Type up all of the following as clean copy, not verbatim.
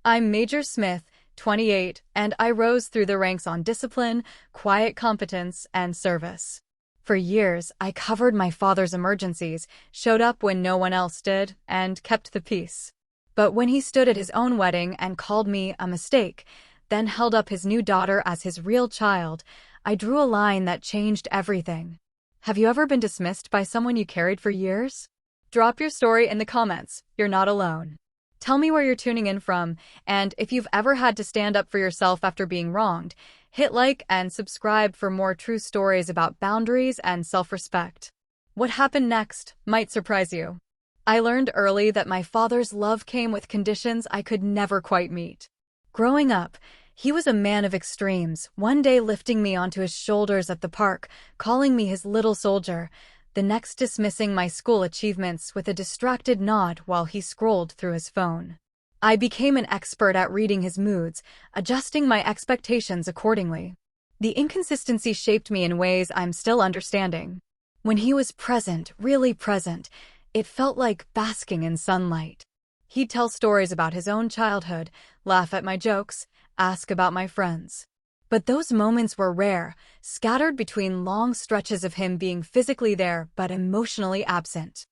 I'm Major Smith, 28, and I rose through the ranks on discipline, quiet competence, and service. For years, I covered my father's emergencies, showed up when no one else did, and kept the peace. But when he stood at his own wedding and called me a mistake, then held up his new daughter as his real child, I drew a line that changed everything. Have you ever been dismissed by someone you carried for years? Drop your story in the comments. You're not alone. Tell me where you're tuning in from, and if you've ever had to stand up for yourself after being wronged, hit like and subscribe for more true stories about boundaries and self-respect. What happened next might surprise you. I learned early that my father's love came with conditions I could never quite meet. Growing up, he was a man of extremes, one day lifting me onto his shoulders at the park, calling me his little soldier, the next dismissing my school achievements with a distracted nod while he scrolled through his phone. I became an expert at reading his moods, adjusting my expectations accordingly. The inconsistency shaped me in ways I'm still understanding. When he was present, really present, it felt like basking in sunlight. He'd tell stories about his own childhood, laugh at my jokes, ask about my friends. But those moments were rare, scattered between long stretches of him being physically there but emotionally absent.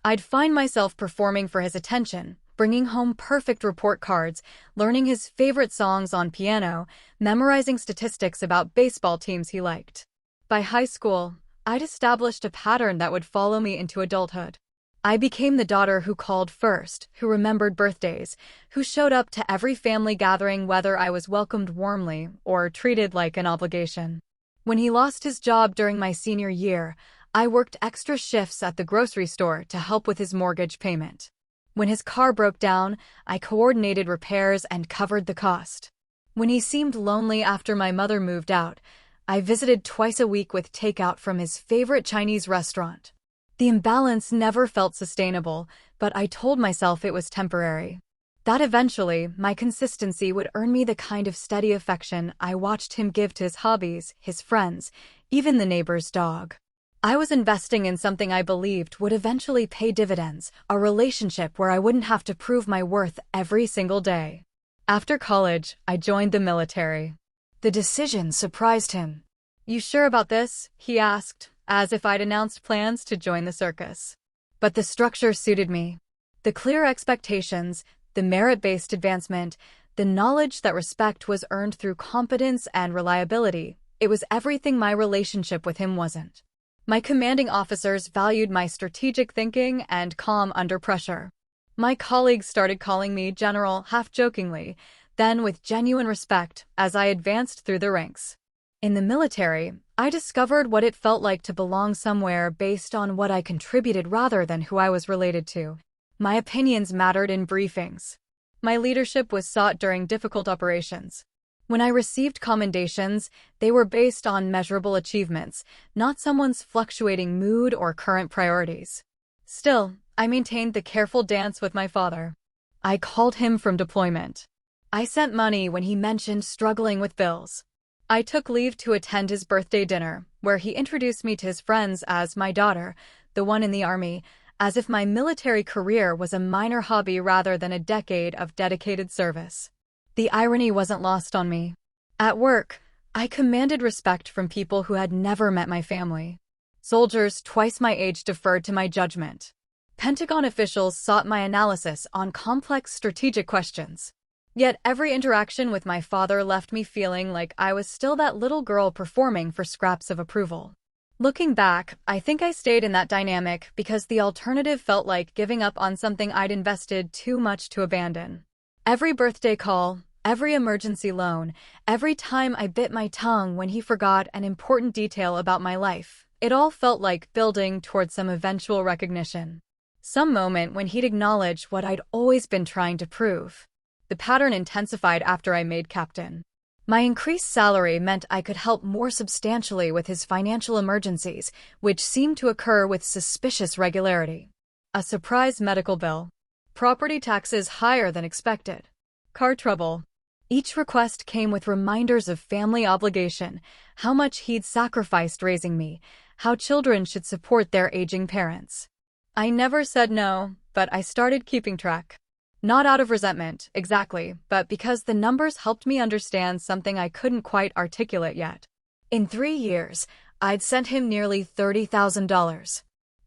I'd find myself performing for his attention, bringing home perfect report cards, learning his favorite songs on piano, memorizing statistics about baseball teams he liked. By high school, I'd established a pattern that would follow me into adulthood. I became the daughter who called first, who remembered birthdays, who showed up to every family gathering whether I was welcomed warmly or treated like an obligation. When he lost his job during my senior year, I worked extra shifts at the grocery store to help with his mortgage payment. When his car broke down, I coordinated repairs and covered the cost. When he seemed lonely after my mother moved out, I visited twice a week with takeout from his favorite Chinese restaurant. The imbalance never felt sustainable, but I told myself it was temporary. That eventually, my consistency would earn me the kind of steady affection I watched him give to his hobbies, his friends, even the neighbor's dog. I was investing in something I believed would eventually pay dividends, a relationship where I wouldn't have to prove my worth every single day. After college, I joined the military. The decision surprised him. "You sure about this?" he asked, as if I'd announced plans to join the circus. But the structure suited me. The clear expectations, the merit-based advancement, the knowledge that respect was earned through competence and reliability, it was everything my relationship with him wasn't. My commanding officers valued my strategic thinking and calm under pressure. My colleagues started calling me General half-jokingly, then with genuine respect as I advanced through the ranks. In the military, I discovered what it felt like to belong somewhere based on what I contributed rather than who I was related to. My opinions mattered in briefings. My leadership was sought during difficult operations. When I received commendations, they were based on measurable achievements, not someone's fluctuating mood or current priorities. Still, I maintained the careful dance with my father. I called him from deployment. I sent money when he mentioned struggling with bills. I took leave to attend his birthday dinner, where he introduced me to his friends as my daughter, the one in the army, as if my military career was a minor hobby rather than a decade of dedicated service. The irony wasn't lost on me. At work, I commanded respect from people who had never met my family. Soldiers twice my age deferred to my judgment. Pentagon officials sought my analysis on complex strategic questions. Yet every interaction with my father left me feeling like I was still that little girl performing for scraps of approval. Looking back, I think I stayed in that dynamic because the alternative felt like giving up on something I'd invested too much to abandon. Every birthday call, every emergency loan, every time I bit my tongue when he forgot an important detail about my life, it all felt like building towards some eventual recognition. Some moment when he'd acknowledge what I'd always been trying to prove. The pattern intensified after I made captain. My increased salary meant I could help more substantially with his financial emergencies, which seemed to occur with suspicious regularity. A surprise medical bill. Property taxes higher than expected. Car trouble. Each request came with reminders of family obligation, how much he'd sacrificed raising me, how children should support their aging parents. I never said no, but I started keeping track. Not out of resentment, exactly, but because the numbers helped me understand something I couldn't quite articulate yet. In 3 years, I'd sent him nearly $30,000.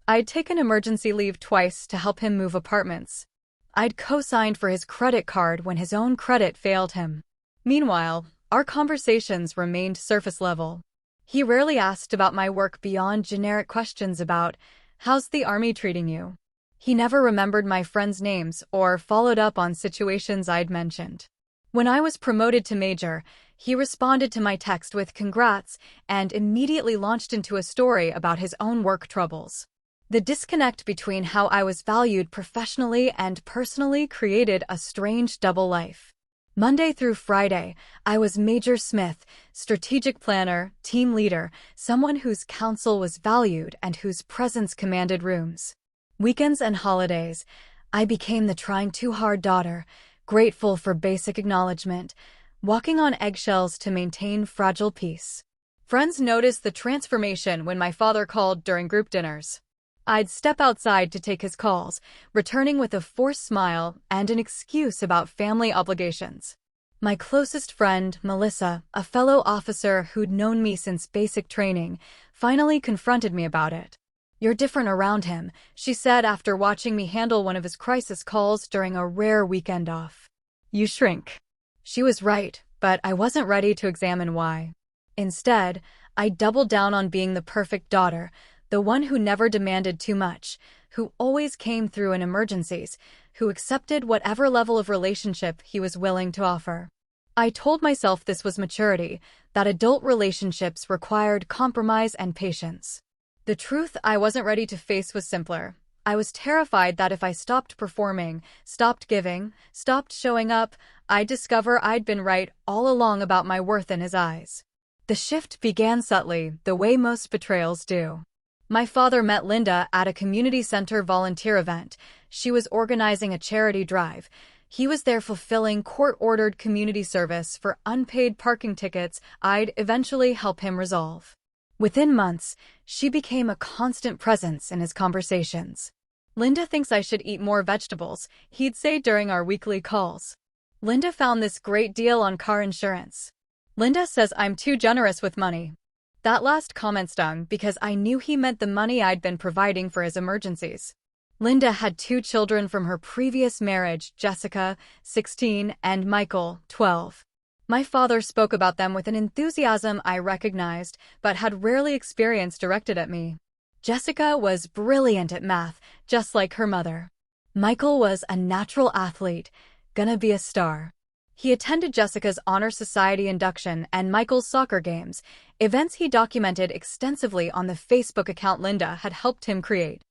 I'd taken emergency leave twice to help him move apartments. I'd co-signed for his credit card when his own credit failed him. Meanwhile, our conversations remained surface level. He rarely asked about my work beyond generic questions about, "How's the army treating you?" He never remembered my friends' names or followed up on situations I'd mentioned. When I was promoted to major, he responded to my text with congrats and immediately launched into a story about his own work troubles. The disconnect between how I was valued professionally and personally created a strange double life. Monday through Friday, I was Major Smith, strategic planner, team leader, someone whose counsel was valued and whose presence commanded rooms. Weekends and holidays, I became the trying too hard daughter, grateful for basic acknowledgement, walking on eggshells to maintain fragile peace. Friends noticed the transformation when my father called during group dinners. I'd step outside to take his calls, returning with a forced smile and an excuse about family obligations. My closest friend, Melissa, a fellow officer who'd known me since basic training, finally confronted me about it. "You're different around him," she said after watching me handle one of his crisis calls during a rare weekend off. "You shrink." She was right, but I wasn't ready to examine why. Instead, I doubled down on being the perfect daughter, the one who never demanded too much, who always came through in emergencies, who accepted whatever level of relationship he was willing to offer. I told myself this was maturity, that adult relationships required compromise and patience. The truth I wasn't ready to face was simpler. I was terrified that if I stopped performing, stopped giving, stopped showing up, I'd discover I'd been right all along about my worth in his eyes. The shift began subtly, the way most betrayals do. My father met Linda at a community center volunteer event. She was organizing a charity drive. He was there fulfilling court-ordered community service for unpaid parking tickets I'd eventually help him resolve. Within months, she became a constant presence in his conversations. "Linda thinks I should eat more vegetables," he'd say during our weekly calls. "Linda found this great deal on car insurance. Linda says I'm too generous with money." That last comment stung because I knew he meant the money I'd been providing for his emergencies. Linda had 2 children from her previous marriage, Jessica, 16, and Michael, 12. My father spoke about them with an enthusiasm I recognized, but had rarely experienced directed at me. Jessica was brilliant at math, just like her mother. Michael was a natural athlete, gonna be a star. He attended Jessica's Honor Society induction and Michael's soccer games, events he documented extensively on the Facebook account Linda had helped him create.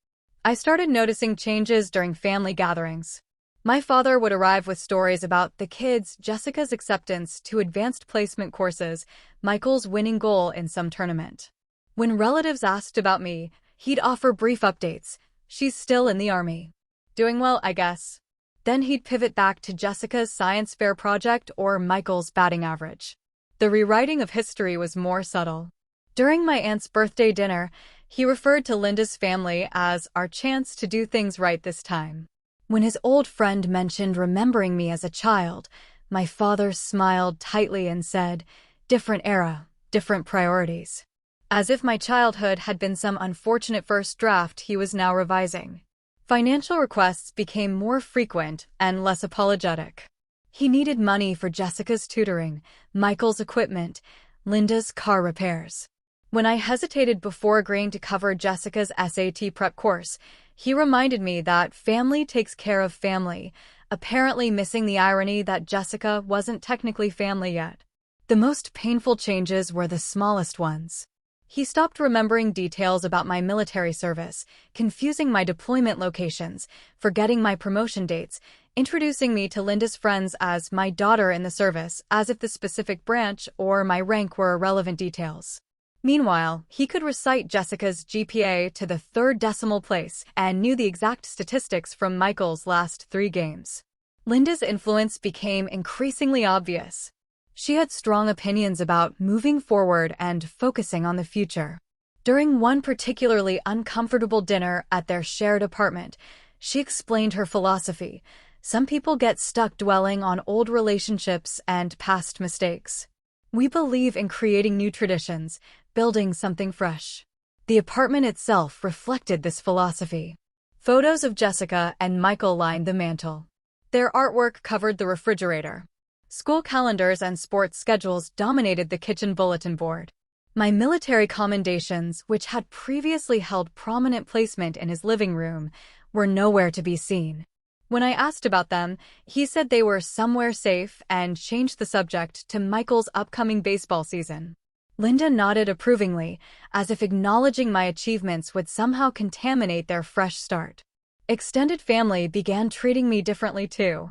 I started noticing changes during family gatherings. My father would arrive with stories about the kids, Jessica's acceptance to advanced placement courses, Michael's winning goal in some tournament. When relatives asked about me, he'd offer brief updates. "She's still in the army. Doing well, I guess." Then he'd pivot back to Jessica's science fair project or Michael's batting average. The rewriting of history was more subtle. During my aunt's birthday dinner, he referred to Linda's family as our chance to do things right this time. When his old friend mentioned remembering me as a child, my father smiled tightly and said, "Different era, different priorities." As if my childhood had been some unfortunate first draft he was now revising. Financial requests became more frequent and less apologetic. He needed money for Jessica's tutoring, Michael's equipment, Linda's car repairs. When I hesitated before agreeing to cover Jessica's SAT prep course, he reminded me that family takes care of family, apparently missing the irony that Jessica wasn't technically family yet. The most painful changes were the smallest ones. He stopped remembering details about my military service, confusing my deployment locations, forgetting my promotion dates, introducing me to Linda's friends as my daughter in the service, as if the specific branch or my rank were irrelevant details. Meanwhile, he could recite Jessica's GPA to the 3rd decimal place and knew the exact statistics from Michael's last 3 games. Linda's influence became increasingly obvious. She had strong opinions about moving forward and focusing on the future. During one particularly uncomfortable dinner at their shared apartment, she explained her philosophy: Some people get stuck dwelling on old relationships and past mistakes. We believe in creating new traditions, building something fresh. The apartment itself reflected this philosophy. Photos of Jessica and Michael lined the mantel. Their artwork covered the refrigerator. School calendars and sports schedules dominated the kitchen bulletin board. My military commendations, which had previously held prominent placement in his living room, were nowhere to be seen. When I asked about them, he said they were somewhere safe and changed the subject to Michael's upcoming baseball season. Linda nodded approvingly, as if acknowledging my achievements would somehow contaminate their fresh start. Extended family began treating me differently too.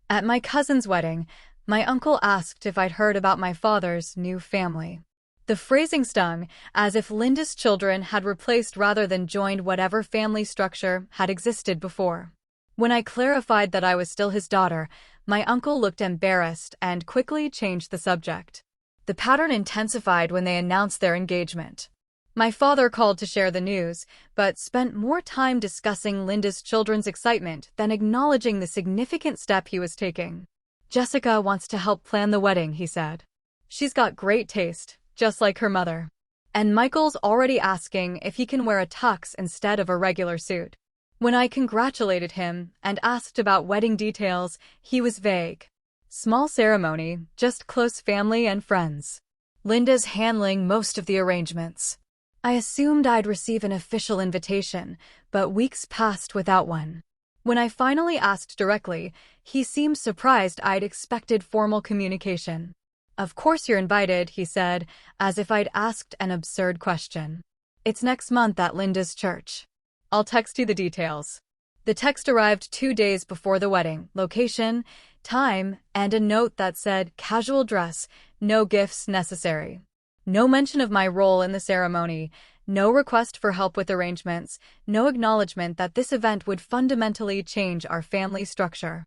At my cousin's wedding, my uncle asked if I'd heard about my father's new family. The phrasing stung, as if Linda's children had replaced rather than joined whatever family structure had existed before. When I clarified that I was still his daughter, my uncle looked embarrassed and quickly changed the subject. The pattern intensified when they announced their engagement. My father called to share the news, but spent more time discussing Linda's children's excitement than acknowledging the significant step he was taking. Jessica wants to help plan the wedding, he said. She's got great taste, just like her mother. And Michael's already asking if he can wear a tux instead of a regular suit. When I congratulated him and asked about wedding details, he was vague. Small ceremony, just close family and friends. Linda's handling most of the arrangements. I assumed I'd receive an official invitation, but weeks passed without one. When I finally asked directly, he seemed surprised I'd expected formal communication. Of course you're invited, he said, as if I'd asked an absurd question. It's next month at Linda's church. I'll text you the details. The text arrived 2 days before the wedding, location, time, and a note that said, casual dress, no gifts necessary. No mention of my role in the ceremony, no request for help with arrangements, no acknowledgement that this event would fundamentally change our family structure.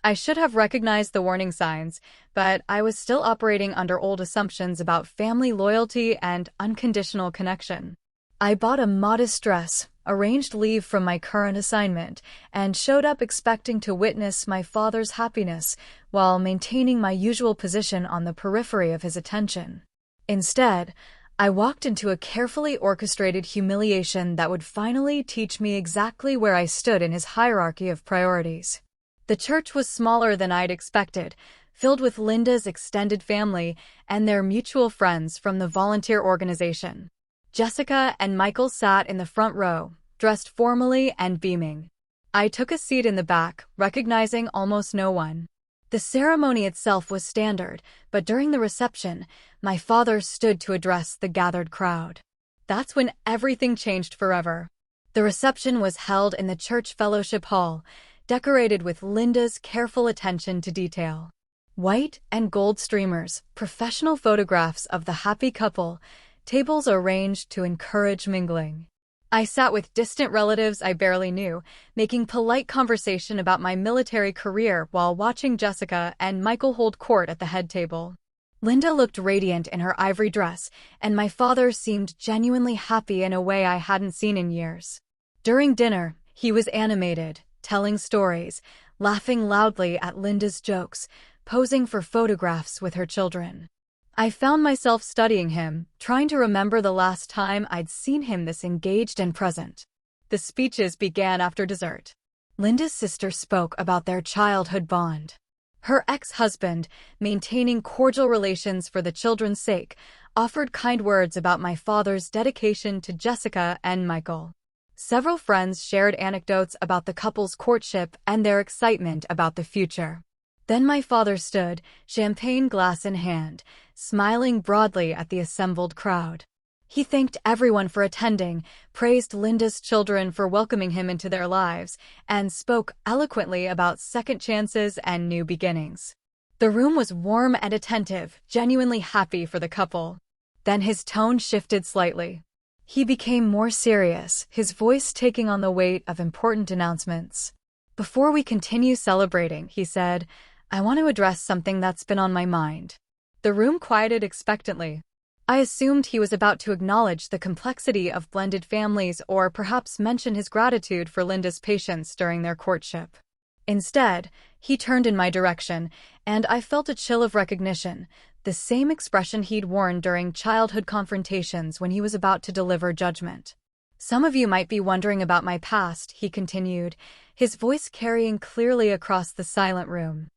I should have recognized the warning signs, but I was still operating under old assumptions about family loyalty and unconditional connection. I bought a modest dress, arranged leave from my current assignment, and showed up expecting to witness my father's happiness while maintaining my usual position on the periphery of his attention. Instead, I walked into a carefully orchestrated humiliation that would finally teach me exactly where I stood in his hierarchy of priorities. The church was smaller than I'd expected, filled with Linda's extended family and their mutual friends from the volunteer organization. Jessica and Michael sat in the front row, dressed formally and beaming. I took a seat in the back, recognizing almost no one. The ceremony itself was standard, but during the reception, my father stood to address the gathered crowd. That's when everything changed forever. The reception was held in the church fellowship hall, decorated with Linda's careful attention to detail. White and gold streamers, professional photographs of the happy couple, tables arranged to encourage mingling. I sat with distant relatives I barely knew, making polite conversation about my military career while watching Jessica and Michael hold court at the head table. Linda looked radiant in her ivory dress, and my father seemed genuinely happy in a way I hadn't seen in years. During dinner, he was animated, telling stories, laughing loudly at Linda's jokes, posing for photographs with her children. I found myself studying him, trying to remember the last time I'd seen him this engaged and present. The speeches began after dessert. Linda's sister spoke about their childhood bond. Her ex-husband, maintaining cordial relations for the children's sake, offered kind words about my father's dedication to Jessica and Michael. Several friends shared anecdotes about the couple's courtship and their excitement about the future. Then my father stood, champagne glass in hand, smiling broadly at the assembled crowd. He thanked everyone for attending, praised Linda's children for welcoming him into their lives, and spoke eloquently about second chances and new beginnings. The room was warm and attentive, genuinely happy for the couple. Then his tone shifted slightly. He became more serious, his voice taking on the weight of important announcements. Before we continue celebrating, he said, I want to address something that's been on my mind. The room quieted expectantly. I assumed he was about to acknowledge the complexity of blended families or perhaps mention his gratitude for Linda's patience during their courtship. Instead, He turned in my direction, and I felt a chill of recognition, the same expression he'd worn during childhood confrontations when he was about to deliver judgment. "Some of you might be wondering about my past," he continued, his voice carrying clearly across the silent room.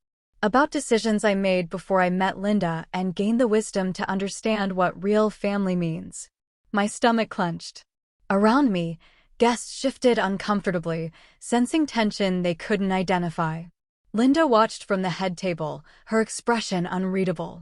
"About decisions I made before I met Linda and gained the wisdom to understand what real family means." My stomach clenched. Around me, guests shifted uncomfortably, sensing tension they couldn't identify. Linda watched from the head table, her expression unreadable.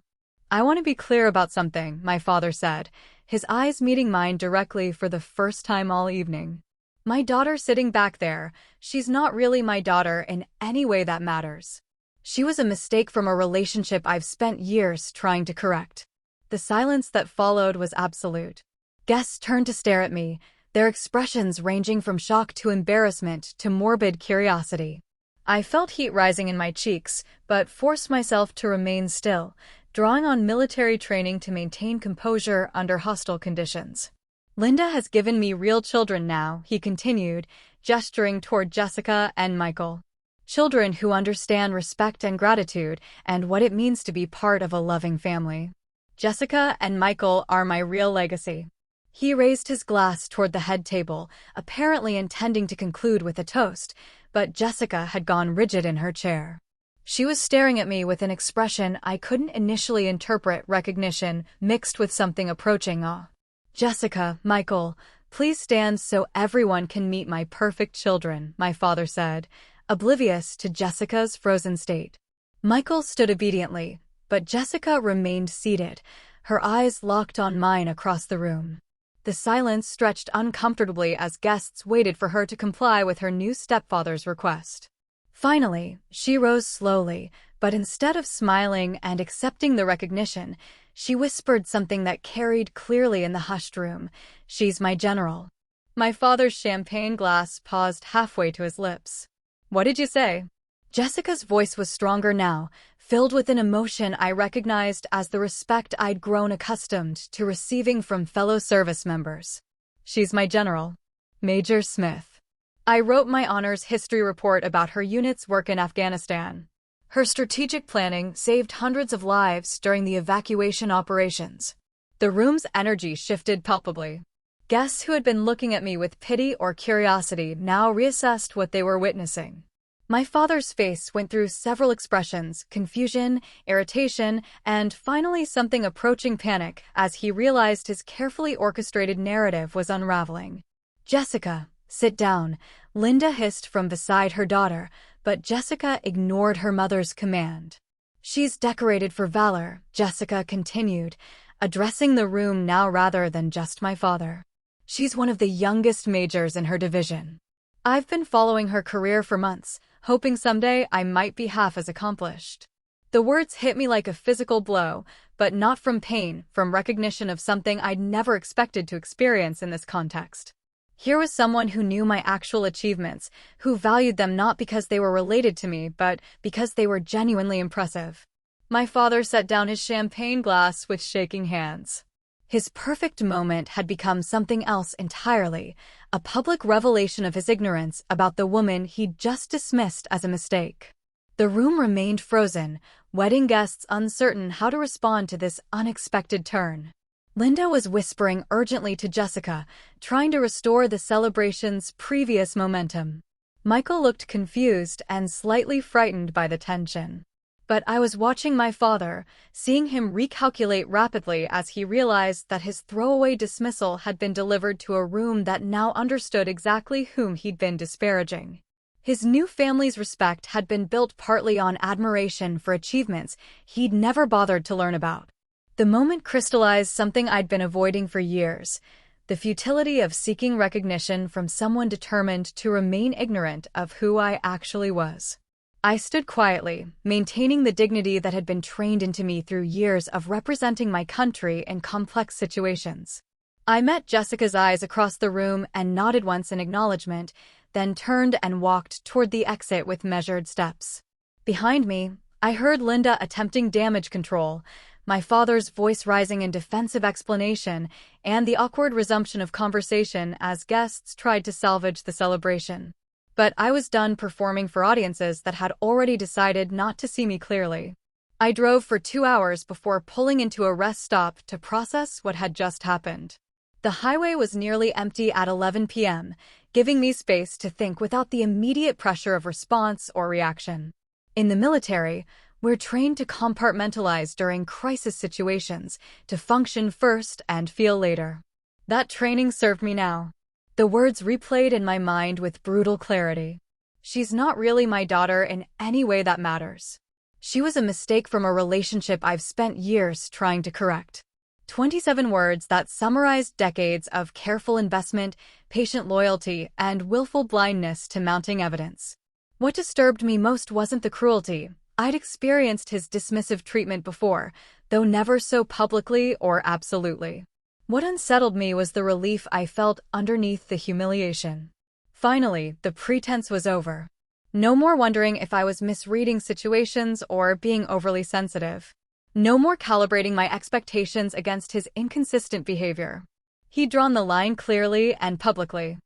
"I want to be clear about something," my father said, his eyes meeting mine directly for the first time all evening. "My daughter sitting back there, she's not really my daughter in any way that matters. She was a mistake from a relationship I've spent years trying to correct." The silence that followed was absolute. Guests turned to stare at me, their expressions ranging from shock to embarrassment to morbid curiosity. I felt heat rising in my cheeks, but forced myself to remain still, drawing on military training to maintain composure under hostile conditions. "Linda has given me real children now," he continued, gesturing toward Jessica and Michael. "Children who understand respect and gratitude and what it means to be part of a loving family. Jessica and Michael are my real legacy." He raised his glass toward the head table, apparently intending to conclude with a toast, but Jessica had gone rigid in her chair. She was staring at me with an expression I couldn't initially interpret, recognition mixed with something approaching awe. "Jessica, Michael, please stand so everyone can meet my perfect children," my father said, oblivious to Jessica's frozen state. Michael stood obediently, but Jessica remained seated, her eyes locked on mine across the room. The silence stretched uncomfortably as guests waited for her to comply with her new stepfather's request. Finally, she rose slowly, but instead of smiling and accepting the recognition, she whispered something that carried clearly in the hushed room. "She's my general." My father's champagne glass paused halfway to his lips. "What did you say?" Jessica's voice was stronger now, filled with an emotion I recognized as the respect I'd grown accustomed to receiving from fellow service members. "She's my general. Major Smith. I wrote my honors history report about her unit's work in Afghanistan. Her strategic planning saved hundreds of lives during the evacuation operations." The room's energy shifted palpably. Guests who had been looking at me with pity or curiosity now reassessed what they were witnessing. My father's face went through several expressions: confusion, irritation, and finally something approaching panic as he realized his carefully orchestrated narrative was unraveling. "Jessica, sit down," Linda hissed from beside her daughter, but Jessica ignored her mother's command. "She's decorated for valor," Jessica continued, addressing the room now rather than just my father. "She's one of the youngest majors in her division. I've been following her career for months, hoping someday I might be half as accomplished." The words hit me like a physical blow, but not from pain, from recognition of something I'd never expected to experience in this context. Here was someone who knew my actual achievements, who valued them not because they were related to me, but because they were genuinely impressive. My father set down his champagne glass with shaking hands. His perfect moment had become something else entirely, a public revelation of his ignorance about the woman he'd just dismissed as a mistake. The room remained frozen, wedding guests uncertain how to respond to this unexpected turn. Linda was whispering urgently to Jessica, trying to restore the celebration's previous momentum. Michael looked confused and slightly frightened by the tension. But I was watching my father, seeing him recalculate rapidly as he realized that his throwaway dismissal had been delivered to a room that now understood exactly whom he'd been disparaging. His new family's respect had been built partly on admiration for achievements he'd never bothered to learn about. The moment crystallized something I'd been avoiding for years: the futility of seeking recognition from someone determined to remain ignorant of who I actually was. I stood quietly, maintaining the dignity that had been trained into me through years of representing my country in complex situations. I met Jessica's eyes across the room and nodded once in acknowledgement, then turned and walked toward the exit with measured steps. Behind me, I heard Linda attempting damage control, my father's voice rising in defensive explanation, and the awkward resumption of conversation as guests tried to salvage the celebration. But I was done performing for audiences that had already decided not to see me clearly. I drove for 2 hours before pulling into a rest stop to process what had just happened. The highway was nearly empty at 11 p.m., giving me space to think without the immediate pressure of response or reaction. In the military, we're trained to compartmentalize during crisis situations, to function first and feel later. That training served me now. The words replayed in my mind with brutal clarity. She's not really my daughter in any way that matters. She was a mistake from a relationship I've spent years trying to correct. 27 words that summarized decades of careful investment, patient loyalty, and willful blindness to mounting evidence. What disturbed me most wasn't the cruelty. I'd experienced his dismissive treatment before, though never so publicly or absolutely. What unsettled me was the relief I felt underneath the humiliation. Finally, the pretense was over. No more wondering if I was misreading situations or being overly sensitive. No more calibrating my expectations against his inconsistent behavior. He'd drawn the line clearly and publicly.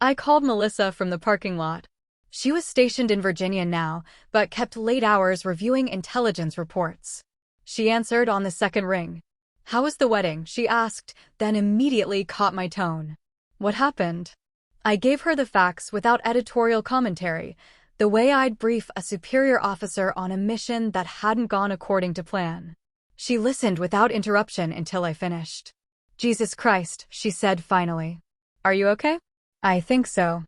I called Melissa from the parking lot. She was stationed in Virginia now, but kept late hours reviewing intelligence reports. She answered on the second ring. "How was the wedding?" she asked, then immediately caught my tone. "What happened?" I gave her the facts without editorial commentary, the way I'd brief a superior officer on a mission that hadn't gone according to plan. She listened without interruption until I finished. "Jesus Christ," she said finally. "Are you okay?" "I think so.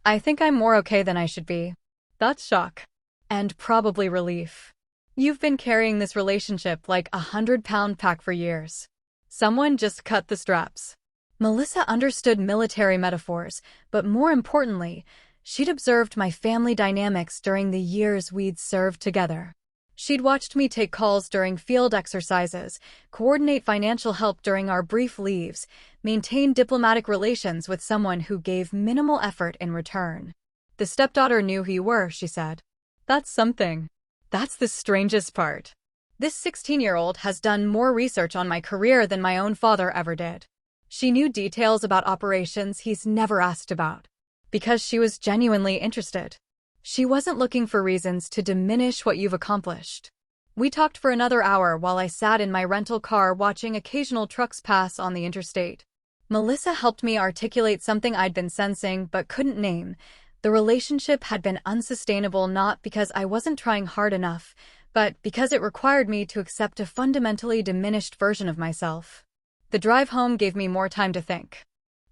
I think I'm more okay than I should be." That's shock. And probably relief. You've been carrying this relationship like a 100-pound pack for years. Someone just cut the straps. Melissa understood military metaphors, but more importantly, she'd observed my family dynamics during the years we'd served together. She'd watched me take calls during field exercises, coordinate financial help during our brief leaves, maintain diplomatic relations with someone who gave minimal effort in return. "The stepdaughter knew who you were," she said. "That's something." That's the strangest part. This 16-year-old has done more research on my career than my own father ever did. She knew details about operations he's never asked about. Because she was genuinely interested. She wasn't looking for reasons to diminish what you've accomplished. We talked for another hour while I sat in my rental car watching occasional trucks pass on the interstate. Melissa helped me articulate something I'd been sensing but couldn't name. The relationship had been unsustainable not because I wasn't trying hard enough, but because it required me to accept a fundamentally diminished version of myself. The drive home gave me more time to think.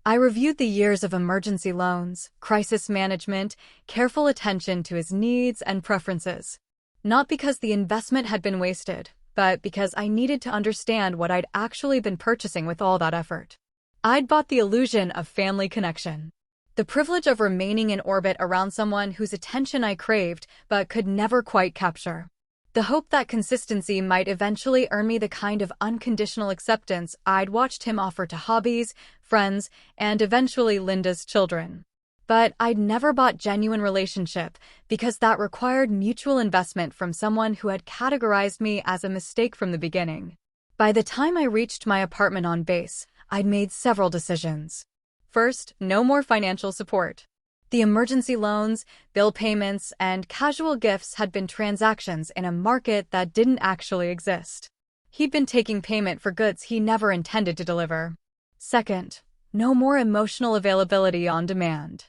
I reviewed the years of emergency loans, crisis management, careful attention to his needs and preferences. Not because the investment had been wasted, but because I needed to understand what I'd actually been purchasing with all that effort. I'd bought the illusion of family connection. The privilege of remaining in orbit around someone whose attention I craved but could never quite capture. The hope that consistency might eventually earn me the kind of unconditional acceptance I'd watched him offer to hobbies, friends, and eventually Linda's children. But I'd never bought genuine relationship because that required mutual investment from someone who had categorized me as a mistake from the beginning. By the time I reached my apartment on base, I'd made several decisions. First, no more financial support. The emergency loans, bill payments, and casual gifts had been transactions in a market that didn't actually exist. He'd been taking payment for goods he never intended to deliver. Second, no more emotional availability on demand.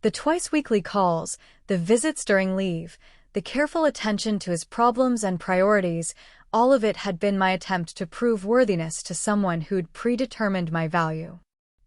The twice-weekly calls, the visits during leave, the careful attention to his problems and priorities, all of it had been my attempt to prove worthiness to someone who'd predetermined my value.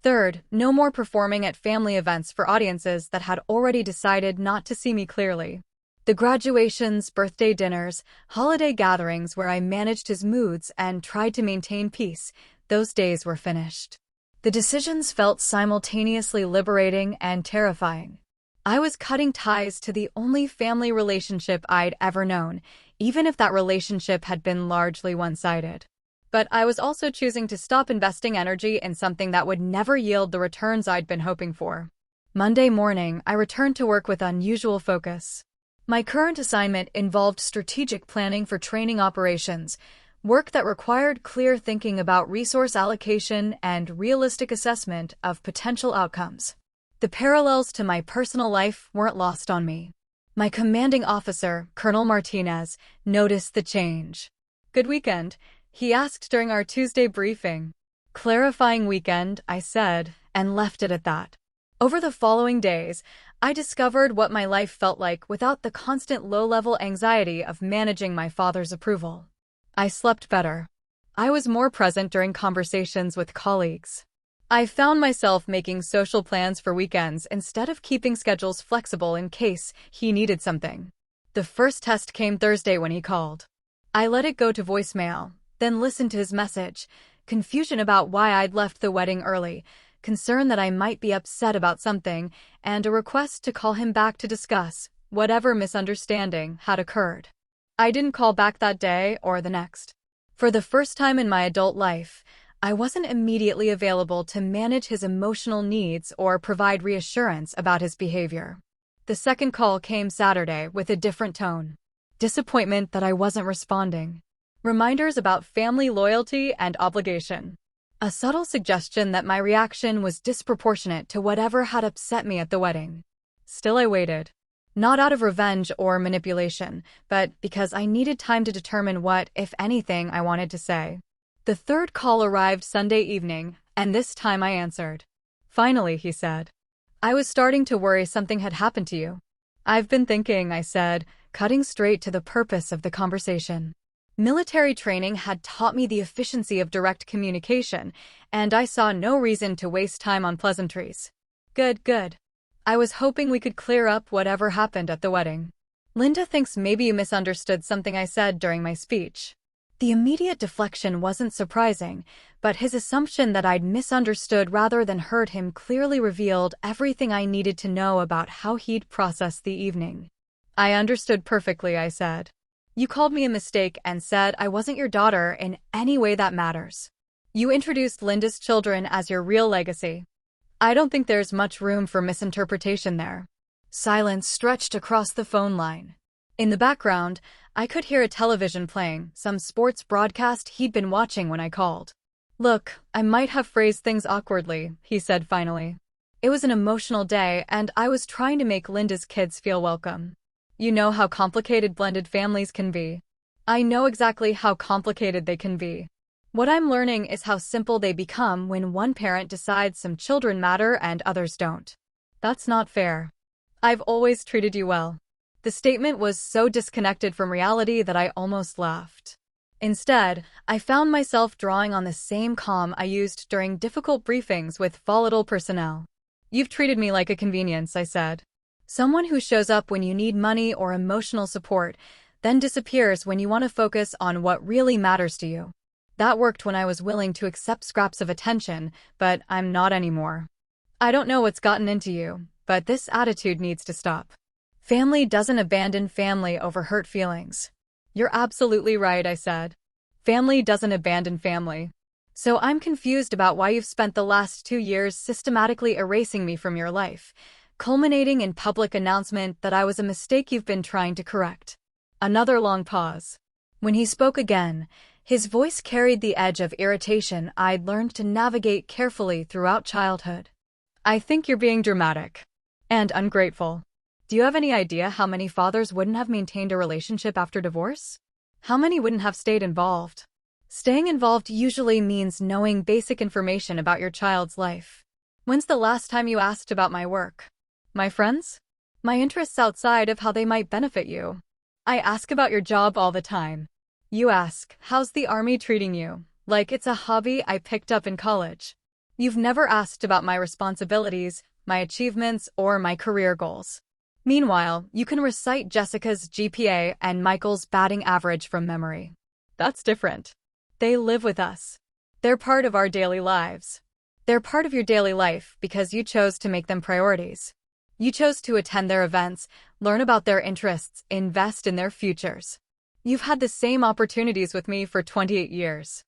Third, no more performing at family events for audiences that had already decided not to see me clearly. The graduations, birthday dinners, holiday gatherings where I managed his moods and tried to maintain peace, those days were finished. The decisions felt simultaneously liberating and terrifying. I was cutting ties to the only family relationship I'd ever known, even if that relationship had been largely one-sided. But I was also choosing to stop investing energy in something that would never yield the returns I'd been hoping for. Monday morning, I returned to work with unusual focus. My current assignment involved strategic planning for training operations, work that required clear thinking about resource allocation and realistic assessment of potential outcomes. The parallels to my personal life weren't lost on me. My commanding officer, Colonel Martinez, noticed the change. "Good weekend?" he asked during our Tuesday briefing. "Clarifying weekend," I said, and left it at that. Over the following days, I discovered what my life felt like without the constant low-level anxiety of managing my father's approval. I slept better. I was more present during conversations with colleagues. I found myself making social plans for weekends instead of keeping schedules flexible in case he needed something. The first test came Thursday when he called. I let it go to voicemail, then listened to his message. Confusion about why I'd left the wedding early, concern that I might be upset about something, and a request to call him back to discuss whatever misunderstanding had occurred. I didn't call back that day or the next. For the first time in my adult life, I wasn't immediately available to manage his emotional needs or provide reassurance about his behavior. The second call came Saturday with a different tone. Disappointment that I wasn't responding. Reminders about family loyalty and obligation. A subtle suggestion that my reaction was disproportionate to whatever had upset me at the wedding. Still I waited. Not out of revenge or manipulation, but because I needed time to determine what, if anything, I wanted to say. The third call arrived Sunday evening, and this time I answered. "Finally," he said. "I was starting to worry something had happened to you." "I've been thinking," I said, cutting straight to the purpose of the conversation. Military training had taught me the efficiency of direct communication, and I saw no reason to waste time on pleasantries. Good. I was hoping we could clear up whatever happened at the wedding. "Linda thinks maybe you misunderstood something I said during my speech." The immediate deflection wasn't surprising, but his assumption that I'd misunderstood rather than heard him clearly revealed everything I needed to know about how he'd processed the evening. "I understood perfectly," I said. "You called me a mistake and said I wasn't your daughter in any way that matters. You introduced Linda's children as your real legacy. I don't think there's much room for misinterpretation there." Silence stretched across the phone line. In the background, I could hear a television playing, some sports broadcast he'd been watching when I called. "Look, I might have phrased things awkwardly," he said finally. "It was an emotional day, and I was trying to make Linda's kids feel welcome. You know how complicated blended families can be." "I know exactly how complicated they can be. What I'm learning is how simple they become when one parent decides some children matter and others don't. That's not fair. I've always treated you well." The statement was so disconnected from reality that I almost laughed. Instead, I found myself drawing on the same calm I used during difficult briefings with volatile personnel. "You've treated me like a convenience," I said. "Someone who shows up when you need money or emotional support, then disappears when you want to focus on what really matters to you. That worked when I was willing to accept scraps of attention, but I'm not anymore. I don't know what's gotten into you, but this attitude needs to stop. Family doesn't abandon family over hurt feelings." "You're absolutely right," I said. "Family doesn't abandon family. So I'm confused about why you've spent the last 2 years systematically erasing me from your life, culminating in public announcement that I was a mistake you've been trying to correct." Another long pause. When he spoke again, his voice carried the edge of irritation I'd learned to navigate carefully throughout childhood. "I think you're being dramatic. And ungrateful. Do you have any idea how many fathers wouldn't have maintained a relationship after divorce? How many wouldn't have stayed involved? Staying involved usually means knowing basic information about your child's life. When's the last time you asked about my work? My friends? My interests outside of how they might benefit you? I ask about your job all the time. You ask, how's the army treating you? Like it's a hobby I picked up in college. You've never asked about my responsibilities, my achievements, or my career goals. Meanwhile, you can recite Jessica's GPA and Michael's batting average from memory. That's different. They live with us. They're part of our daily lives. They're part of your daily life because you chose to make them priorities. You chose to attend their events, learn about their interests, invest in their futures. You've had the same opportunities with me for 28 years.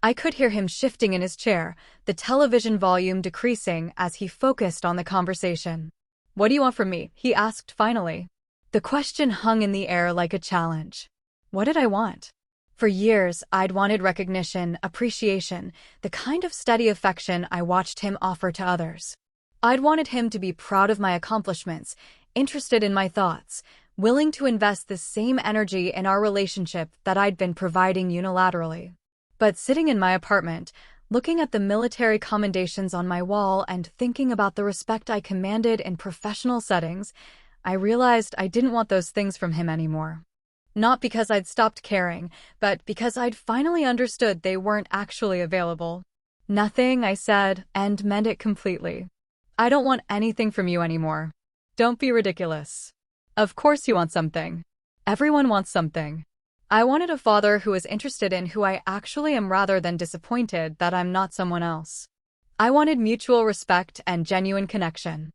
I could hear him shifting in his chair, the television volume decreasing as he focused on the conversation. "What do you want from me?" he asked finally. The question hung in the air like a challenge. What did I want? For years, I'd wanted recognition, appreciation, the kind of steady affection I watched him offer to others. I'd wanted him to be proud of my accomplishments, interested in my thoughts, willing to invest the same energy in our relationship that I'd been providing unilaterally. But sitting in my apartment, looking at the military commendations on my wall and thinking about the respect I commanded in professional settings, I realized I didn't want those things from him anymore. Not because I'd stopped caring, but because I'd finally understood they weren't actually available. Nothing, I said, and meant it completely. I don't want anything from you anymore. Don't be ridiculous. Of course you want something. Everyone wants something. I wanted a father who was interested in who I actually am rather than disappointed that I'm not someone else. I wanted mutual respect and genuine connection.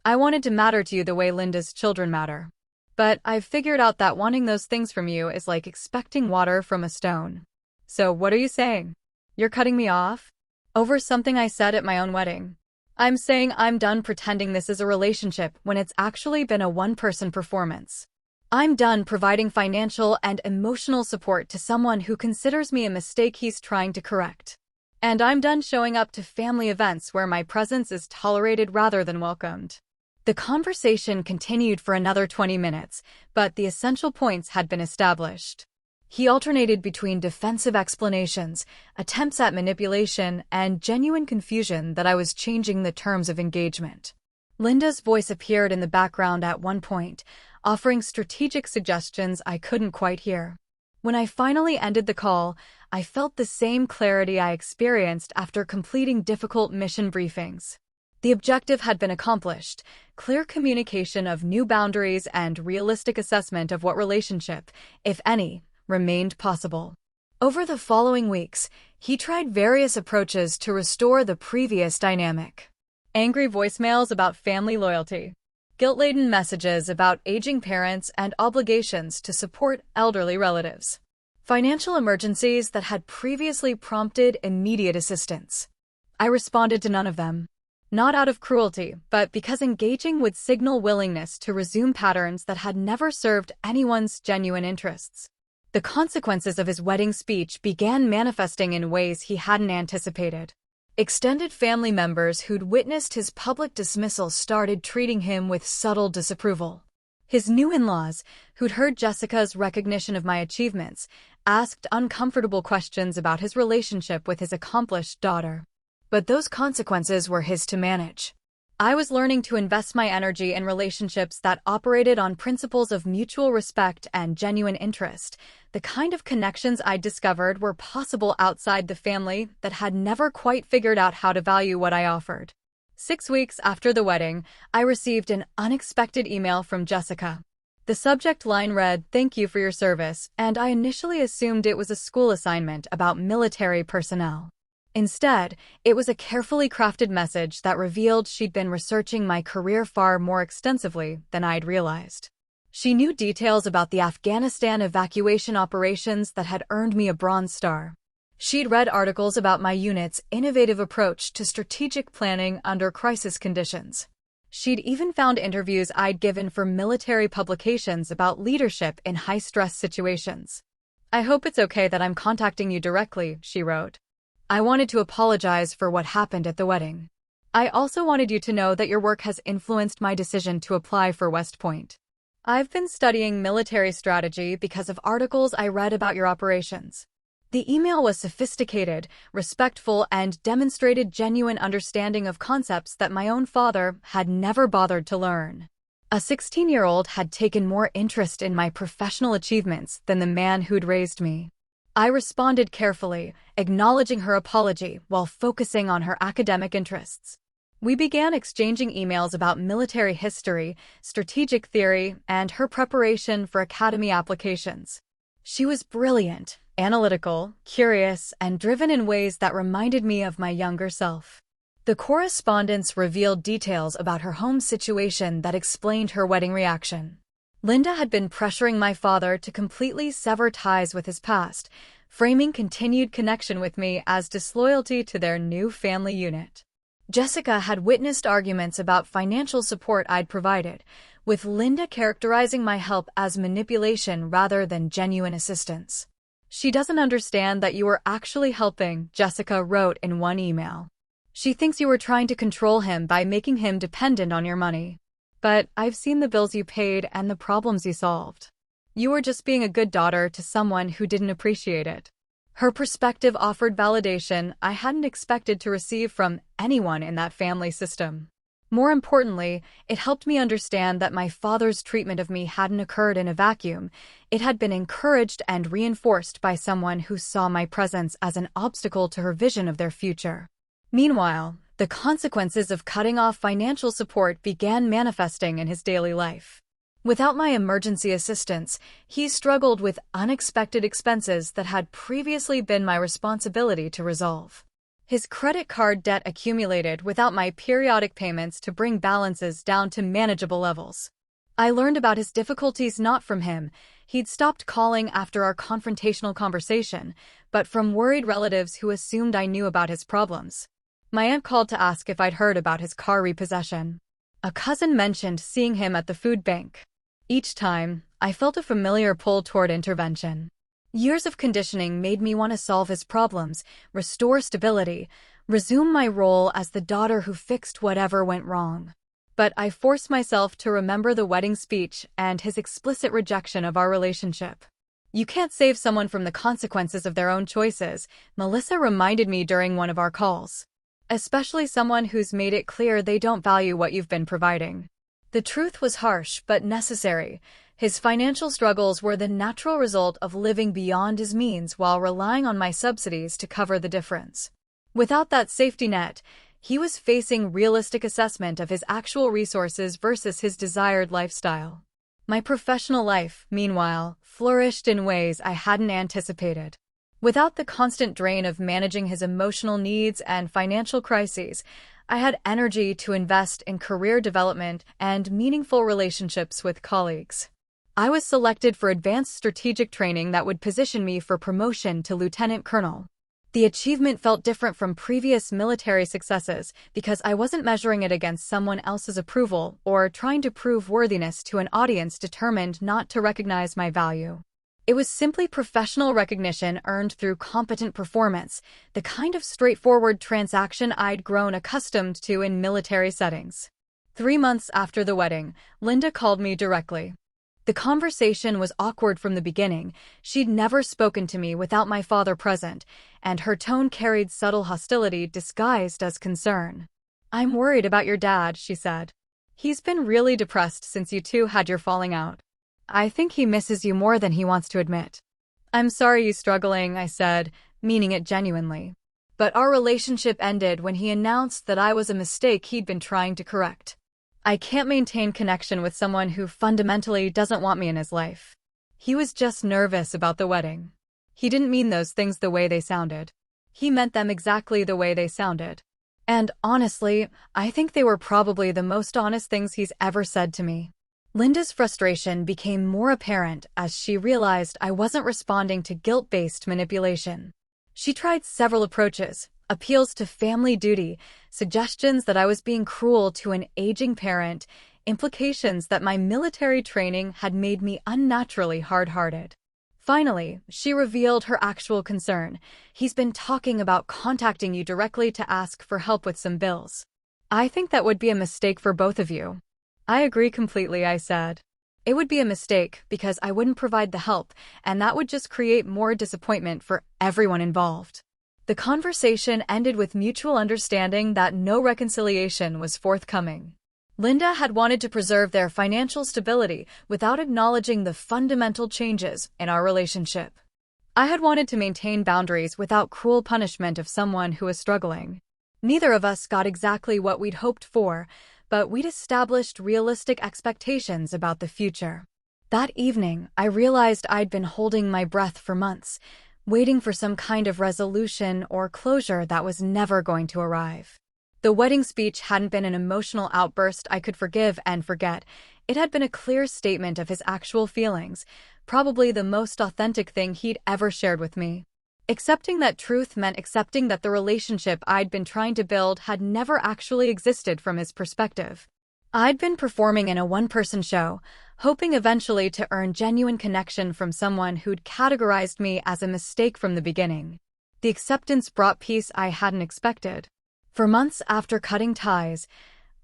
I wanted to matter to you the way Linda's children matter. But I've figured out that wanting those things from you is like expecting water from a stone. So what are you saying? You're cutting me off? Over something I said at my own wedding. I'm saying I'm done pretending this is a relationship when it's actually been a one-person performance. I'm done providing financial and emotional support to someone who considers me a mistake he's trying to correct. And I'm done showing up to family events where my presence is tolerated rather than welcomed. The conversation continued for another 20 minutes, but the essential points had been established. He alternated between defensive explanations, attempts at manipulation, and genuine confusion that I was changing the terms of engagement. Linda's voice appeared in the background at one point, offering strategic suggestions I couldn't quite hear. When I finally ended the call, I felt the same clarity I experienced after completing difficult mission briefings. The objective had been accomplished: clear communication of new boundaries and realistic assessment of what relationship, if any, remained possible. Over the following weeks, he tried various approaches to restore the previous dynamic. Angry voicemails about family loyalty, guilt-laden messages about aging parents and obligations to support elderly relatives, financial emergencies that had previously prompted immediate assistance. I responded to none of them. Not out of cruelty, but because engaging would signal willingness to resume patterns that had never served anyone's genuine interests. The consequences of his wedding speech began manifesting in ways he hadn't anticipated. Extended family members who'd witnessed his public dismissal started treating him with subtle disapproval. His new in-laws, who'd heard Jessica's recognition of my achievements, asked uncomfortable questions about his relationship with his accomplished daughter. But those consequences were his to manage. I was learning to invest my energy in relationships that operated on principles of mutual respect and genuine interest, the kind of connections I'd discovered were possible outside the family that had never quite figured out how to value what I offered. 6 weeks after the wedding, I received an unexpected email from Jessica. The subject line read, "Thank you for your service," and I initially assumed it was a school assignment about military personnel. Instead, it was a carefully crafted message that revealed she'd been researching my career far more extensively than I'd realized. She knew details about the Afghanistan evacuation operations that had earned me a Bronze Star. She'd read articles about my unit's innovative approach to strategic planning under crisis conditions. She'd even found interviews I'd given for military publications about leadership in high-stress situations. "I hope it's okay that I'm contacting you directly," she wrote. "I wanted to apologize for what happened at the wedding. I also wanted you to know that your work has influenced my decision to apply for West Point. I've been studying military strategy because of articles I read about your operations." The email was sophisticated, respectful, and demonstrated genuine understanding of concepts that my own father had never bothered to learn. A 16-year-old had taken more interest in my professional achievements than the man who'd raised me. I responded carefully, acknowledging her apology while focusing on her academic interests. We began exchanging emails about military history, strategic theory, and her preparation for academy applications. She was brilliant, analytical, curious, and driven in ways that reminded me of my younger self. The correspondence revealed details about her home situation that explained her wedding reaction. Linda had been pressuring my father to completely sever ties with his past, framing continued connection with me as disloyalty to their new family unit. Jessica had witnessed arguments about financial support I'd provided, with Linda characterizing my help as manipulation rather than genuine assistance. "She doesn't understand that you were actually helping," Jessica wrote in one email. She thinks you were trying to control him by making him dependent on your money. But I've seen the bills you paid and the problems you solved. You were just being a good daughter to someone who didn't appreciate it. Her perspective offered validation I hadn't expected to receive from anyone in that family system. More importantly, it helped me understand that my father's treatment of me hadn't occurred in a vacuum. It had been encouraged and reinforced by someone who saw my presence as an obstacle to her vision of their future. Meanwhile, the consequences of cutting off financial support began manifesting in his daily life. Without my emergency assistance, he struggled with unexpected expenses that had previously been my responsibility to resolve. His credit card debt accumulated without my periodic payments to bring balances down to manageable levels. I learned about his difficulties not from him. He'd stopped calling after our confrontational conversation, but from worried relatives who assumed I knew about his problems. My aunt called to ask if I'd heard about his car repossession. A cousin mentioned seeing him at the food bank. Each time, I felt a familiar pull toward intervention. Years of conditioning made me want to solve his problems, restore stability, resume my role as the daughter who fixed whatever went wrong. But I forced myself to remember the wedding speech and his explicit rejection of our relationship. You can't save someone from the consequences of their own choices, Melissa reminded me during one of our calls. Especially someone who's made it clear they don't value what you've been providing. The truth was harsh but necessary. His financial struggles were the natural result of living beyond his means while relying on my subsidies to cover the difference. Without that safety net, he was facing realistic assessment of his actual resources versus his desired lifestyle. My professional life, meanwhile, flourished in ways I hadn't anticipated. Without the constant drain of managing his emotional needs and financial crises, I had energy to invest in career development and meaningful relationships with colleagues. I was selected for advanced strategic training that would position me for promotion to lieutenant colonel. The achievement felt different from previous military successes because I wasn't measuring it against someone else's approval or trying to prove worthiness to an audience determined not to recognize my value. It was simply professional recognition earned through competent performance, the kind of straightforward transaction I'd grown accustomed to in military settings. 3 months after the wedding, Linda called me directly. The conversation was awkward from the beginning. She'd never spoken to me without my father present, and her tone carried subtle hostility disguised as concern. "I'm worried about your dad," she said. "He's been really depressed since you two had your falling out. I think he misses you more than he wants to admit." "I'm sorry you're struggling," I said, meaning it genuinely. But our relationship ended when he announced that I was a mistake he'd been trying to correct. I can't maintain connection with someone who fundamentally doesn't want me in his life. He was just nervous about the wedding. He didn't mean those things the way they sounded. He meant them exactly the way they sounded. And honestly, I think they were probably the most honest things he's ever said to me. Linda's frustration became more apparent as she realized I wasn't responding to guilt-based manipulation. She tried several approaches. Appeals to family duty, suggestions that I was being cruel to an aging parent, implications that my military training had made me unnaturally hard-hearted. Finally, she revealed her actual concern. "He's been talking about contacting you directly to ask for help with some bills. I think that would be a mistake for both of you." "I agree completely," I said. "It would be a mistake because I wouldn't provide the help, and that would just create more disappointment for everyone involved." The conversation ended with mutual understanding that no reconciliation was forthcoming. Linda had wanted to preserve their financial stability without acknowledging the fundamental changes in our relationship. I had wanted to maintain boundaries without cruel punishment of someone who was struggling. Neither of us got exactly what we'd hoped for, but we'd established realistic expectations about the future. That evening, I realized I'd been holding my breath for months, waiting for some kind of resolution or closure that was never going to arrive. The wedding speech hadn't been an emotional outburst I could forgive and forget. It had been a clear statement of his actual feelings, probably the most authentic thing he'd ever shared with me. Accepting that truth meant accepting that the relationship I'd been trying to build had never actually existed from his perspective. I'd been performing in a one-person show, hoping eventually to earn genuine connection from someone who'd categorized me as a mistake from the beginning. The acceptance brought peace I hadn't expected. For months after cutting ties,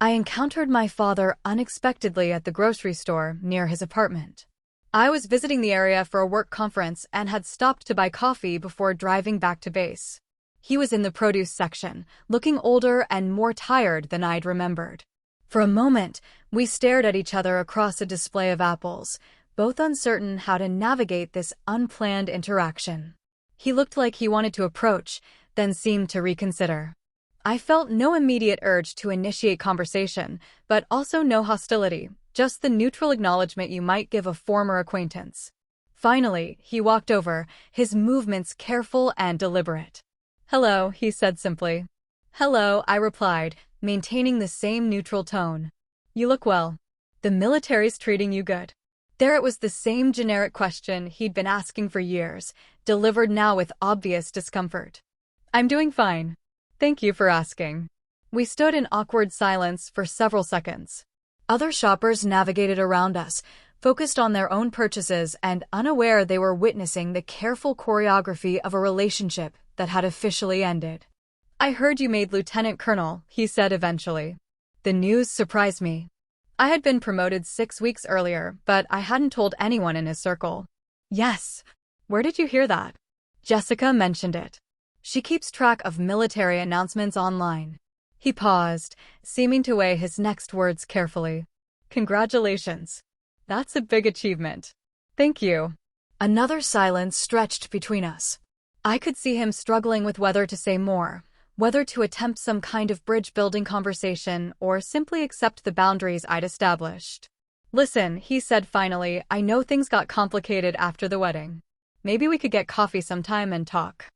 I encountered my father unexpectedly at the grocery store near his apartment. I was visiting the area for a work conference and had stopped to buy coffee before driving back to base. He was in the produce section, looking older and more tired than I'd remembered. For a moment, we stared at each other across a display of apples, both uncertain how to navigate this unplanned interaction. He looked like he wanted to approach, then seemed to reconsider. I felt no immediate urge to initiate conversation, but also no hostility, just the neutral acknowledgement you might give a former acquaintance. Finally, he walked over, his movements careful and deliberate. "Hello," he said simply. "Hello," I replied, maintaining the same neutral tone. "You look well. The military's treating you good." There it was, the same generic question he'd been asking for years, delivered now with obvious discomfort. "I'm doing fine. Thank you for asking." We stood in awkward silence for several seconds. Other shoppers navigated around us, focused on their own purchases and unaware they were witnessing the careful choreography of a relationship that had officially ended. "I heard you made Lieutenant Colonel," he said eventually. The news surprised me. I had been promoted 6 weeks earlier, but I hadn't told anyone in his circle. "Yes. Where did you hear that?" "Jessica mentioned it. She keeps track of military announcements online." He paused, seeming to weigh his next words carefully. "Congratulations. That's a big achievement." "Thank you." Another silence stretched between us. I could see him struggling with whether to say more, whether to attempt some kind of bridge-building conversation or simply accept the boundaries I'd established. "Listen," he said finally, "I know things got complicated after the wedding. Maybe we could get coffee sometime and talk."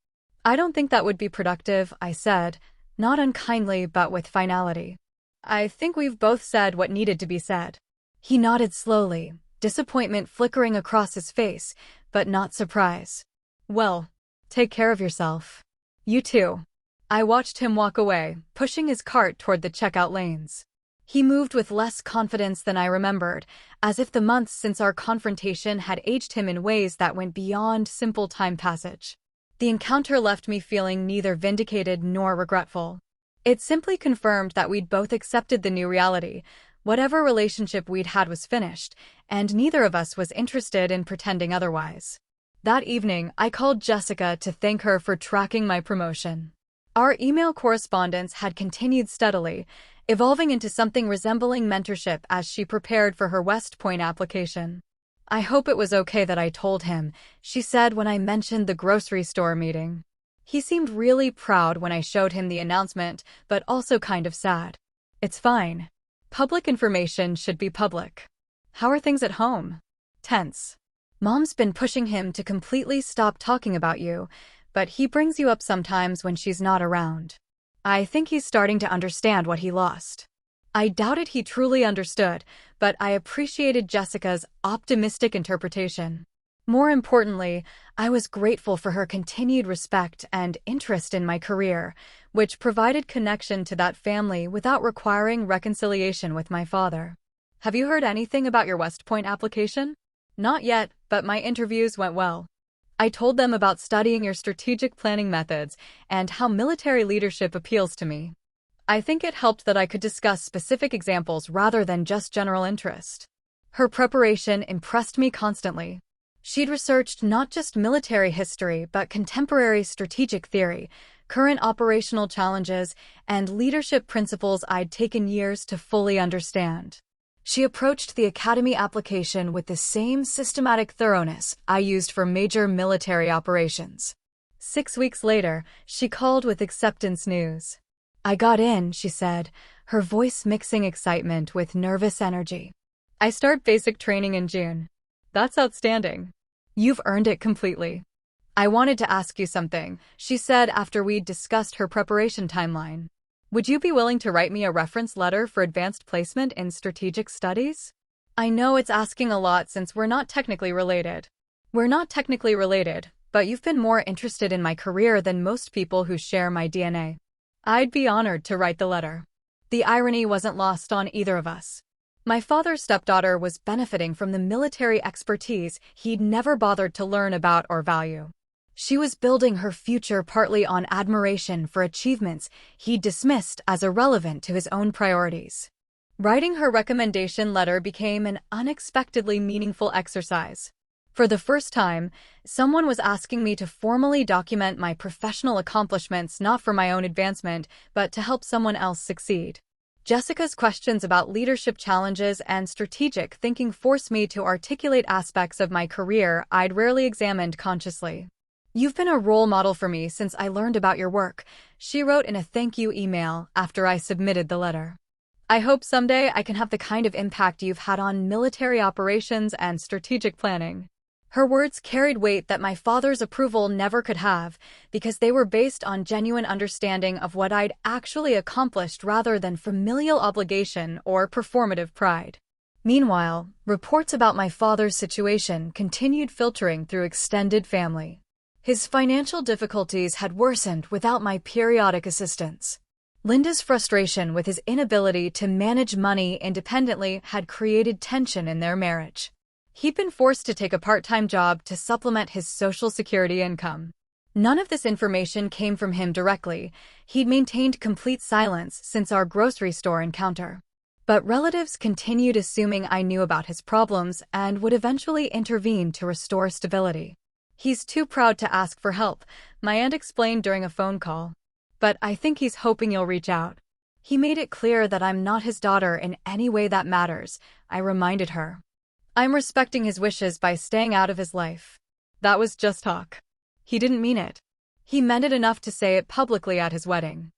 "I don't think that would be productive," I said, not unkindly but with finality. "I think we've both said what needed to be said." He nodded slowly, disappointment flickering across his face, but not surprise. "Well, take care of yourself." "You too." I watched him walk away, pushing his cart toward the checkout lanes. He moved with less confidence than I remembered, as if the months since our confrontation had aged him in ways that went beyond simple time passage. The encounter left me feeling neither vindicated nor regretful. It simply confirmed that we'd both accepted the new reality. Whatever relationship we'd had was finished, and neither of us was interested in pretending otherwise. That evening, I called Jessica to thank her for tracking my promotion. Our email correspondence had continued steadily, evolving into something resembling mentorship as she prepared for her West Point application. "I hope it was okay that I told him," she said when I mentioned the grocery store meeting. He seemed really proud when I showed him the announcement, but also kind of sad. "It's fine. Public information should be public." "How are things at home?" "Tense. Mom's been pushing him to completely stop talking about you, but he brings you up sometimes when she's not around. I think he's starting to understand what he lost." I doubted he truly understood, but I appreciated Jessica's optimistic interpretation. More importantly, I was grateful for her continued respect and interest in my career, which provided connection to that family without requiring reconciliation with my father. "Have you heard anything about your West Point application?" "Not yet, but my interviews went well. I told them about studying your strategic planning methods and how military leadership appeals to me. I think it helped that I could discuss specific examples rather than just general interest." Her preparation impressed me constantly. She'd researched not just military history but contemporary strategic theory, current operational challenges, and leadership principles I'd taken years to fully understand. She approached the academy application with the same systematic thoroughness I used for major military operations. 6 weeks later, she called with acceptance news. "I got in," she said, her voice mixing excitement with nervous energy. "I start basic training in June." "That's outstanding." "You've earned it completely." "I wanted to ask you something," she said after we'd discussed her preparation timeline. "Would you be willing to write me a reference letter for advanced placement in strategic studies?" "I know it's asking a lot since we're not technically related." "We're not technically related, but you've been more interested in my career than most people who share my DNA." I'd be honored to write the letter. The irony wasn't lost on either of us. My father's stepdaughter was benefiting from the military expertise he'd never bothered to learn about or value. She was building her future partly on admiration for achievements he dismissed as irrelevant to his own priorities. Writing her recommendation letter became an unexpectedly meaningful exercise. For the first time, someone was asking me to formally document my professional accomplishments not for my own advancement, but to help someone else succeed. Jessica's questions about leadership challenges and strategic thinking forced me to articulate aspects of my career I'd rarely examined consciously. "You've been a role model for me since I learned about your work," she wrote in a thank you email after I submitted the letter. "I hope someday I can have the kind of impact you've had on military operations and strategic planning." Her words carried weight that my father's approval never could have, because they were based on genuine understanding of what I'd actually accomplished rather than familial obligation or performative pride. Meanwhile, reports about my father's situation continued filtering through extended family. His financial difficulties had worsened without my periodic assistance. Linda's frustration with his inability to manage money independently had created tension in their marriage. He'd been forced to take a part-time job to supplement his Social Security income. None of this information came from him directly. He'd maintained complete silence since our grocery store encounter. But relatives continued assuming I knew about his problems and would eventually intervene to restore stability. "He's too proud to ask for help," my aunt explained during a phone call. "But I think he's hoping you'll reach out. He made it clear that I'm not his daughter in any way that matters," I reminded her. "I'm respecting his wishes by staying out of his life." That was just talk. He didn't mean it. He meant it enough to say it publicly at his wedding.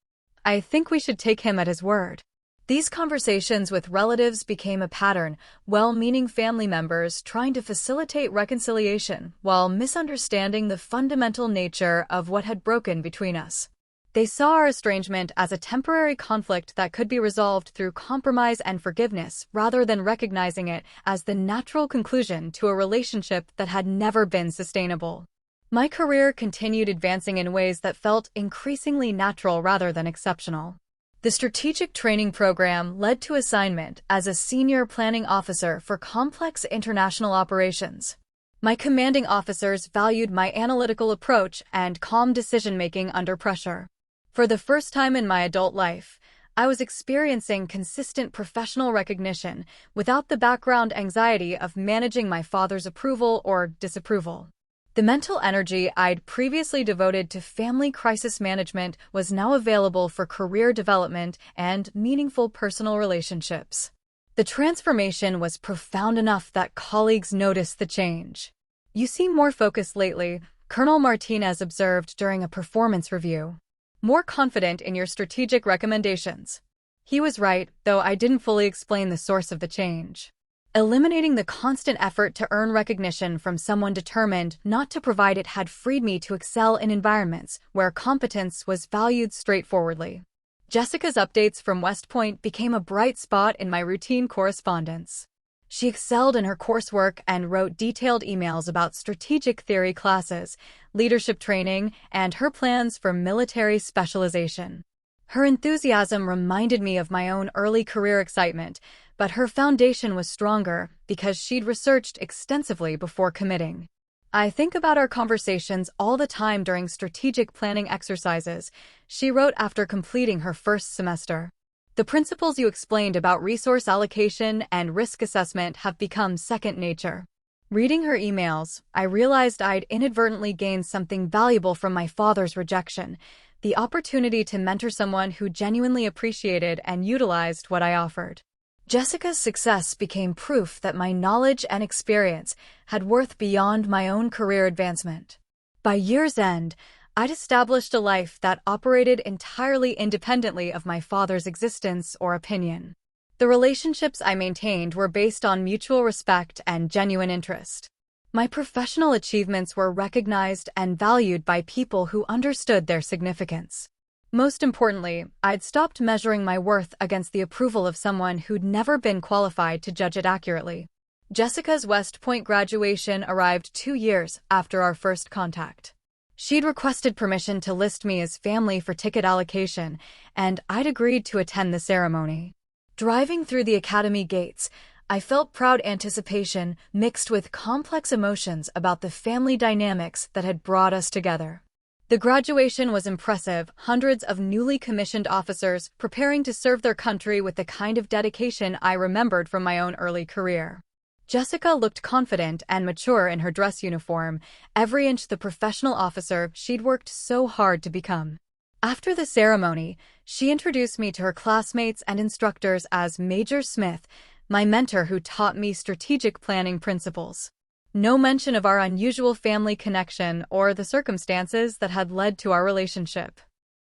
I think we should take him at his word. These conversations with relatives became a pattern, well-meaning family members trying to facilitate reconciliation while misunderstanding the fundamental nature of what had broken between us. They saw our estrangement as a temporary conflict that could be resolved through compromise and forgiveness rather than recognizing it as the natural conclusion to a relationship that had never been sustainable. My career continued advancing in ways that felt increasingly natural rather than exceptional. The strategic training program led to assignment as a senior planning officer for complex international operations. My commanding officers valued my analytical approach and calm decision-making under pressure. For the first time in my adult life, I was experiencing consistent professional recognition without the background anxiety of managing my father's approval or disapproval. The mental energy I'd previously devoted to family crisis management was now available for career development and meaningful personal relationships. The transformation was profound enough that colleagues noticed the change. "You seem more focused lately," Colonel Martinez observed during a performance review. "More confident in your strategic recommendations." He was right, though I didn't fully explain the source of the change. Eliminating the constant effort to earn recognition from someone determined not to provide it had freed me to excel in environments where competence was valued straightforwardly. Jessica's updates from West Point became a bright spot in my routine correspondence. She excelled in her coursework and wrote detailed emails about strategic theory classes, leadership training, and her plans for military specialization. Her enthusiasm reminded me of my own early career excitement, but her foundation was stronger because she'd researched extensively before committing. "I think about our conversations all the time during strategic planning exercises," she wrote after completing her first semester. "The principles you explained about resource allocation and risk assessment have become second nature." Reading her emails, I realized I'd inadvertently gained something valuable from my father's rejection, the opportunity to mentor someone who genuinely appreciated and utilized what I offered. Jessica's success became proof that my knowledge and experience had worth beyond my own career advancement. By year's end, I'd established a life that operated entirely independently of my father's existence or opinion. The relationships I maintained were based on mutual respect and genuine interest. My professional achievements were recognized and valued by people who understood their significance. Most importantly, I'd stopped measuring my worth against the approval of someone who'd never been qualified to judge it accurately. Jessica's West Point graduation arrived 2 years after our first contact. She'd requested permission to list me as family for ticket allocation, and I'd agreed to attend the ceremony. Driving through the academy gates, I felt proud anticipation mixed with complex emotions about the family dynamics that had brought us together. The graduation was impressive, hundreds of newly commissioned officers preparing to serve their country with the kind of dedication I remembered from my own early career. Jessica looked confident and mature in her dress uniform, every inch the professional officer she'd worked so hard to become. After the ceremony, she introduced me to her classmates and instructors as Major Smith, my mentor who taught me strategic planning principles. No mention of our unusual family connection or the circumstances that had led to our relationship.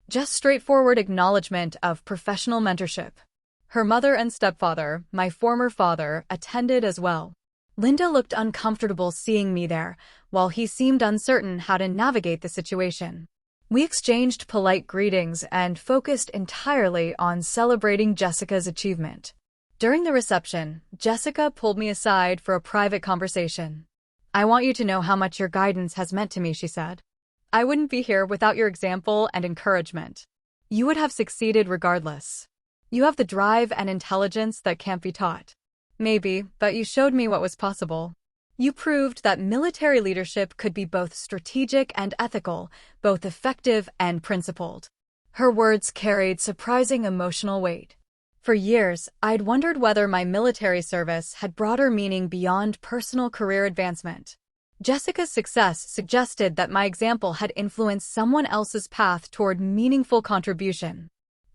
Just straightforward acknowledgement of professional mentorship. Her mother and stepfather, my former father, attended as well. Linda looked uncomfortable seeing me there, while he seemed uncertain how to navigate the situation. We exchanged polite greetings and focused entirely on celebrating Jessica's achievement. During the reception, Jessica pulled me aside for a private conversation. "I want you to know how much your guidance has meant to me," she said. "I wouldn't be here without your example and encouragement. You would have succeeded regardless. You have the drive and intelligence that can't be taught. Maybe, but you showed me what was possible. You proved that military leadership could be both strategic and ethical, both effective and principled." Her words carried surprising emotional weight. For years, I'd wondered whether my military service had broader meaning beyond personal career advancement. Jessica's success suggested that my example had influenced someone else's path toward meaningful contribution.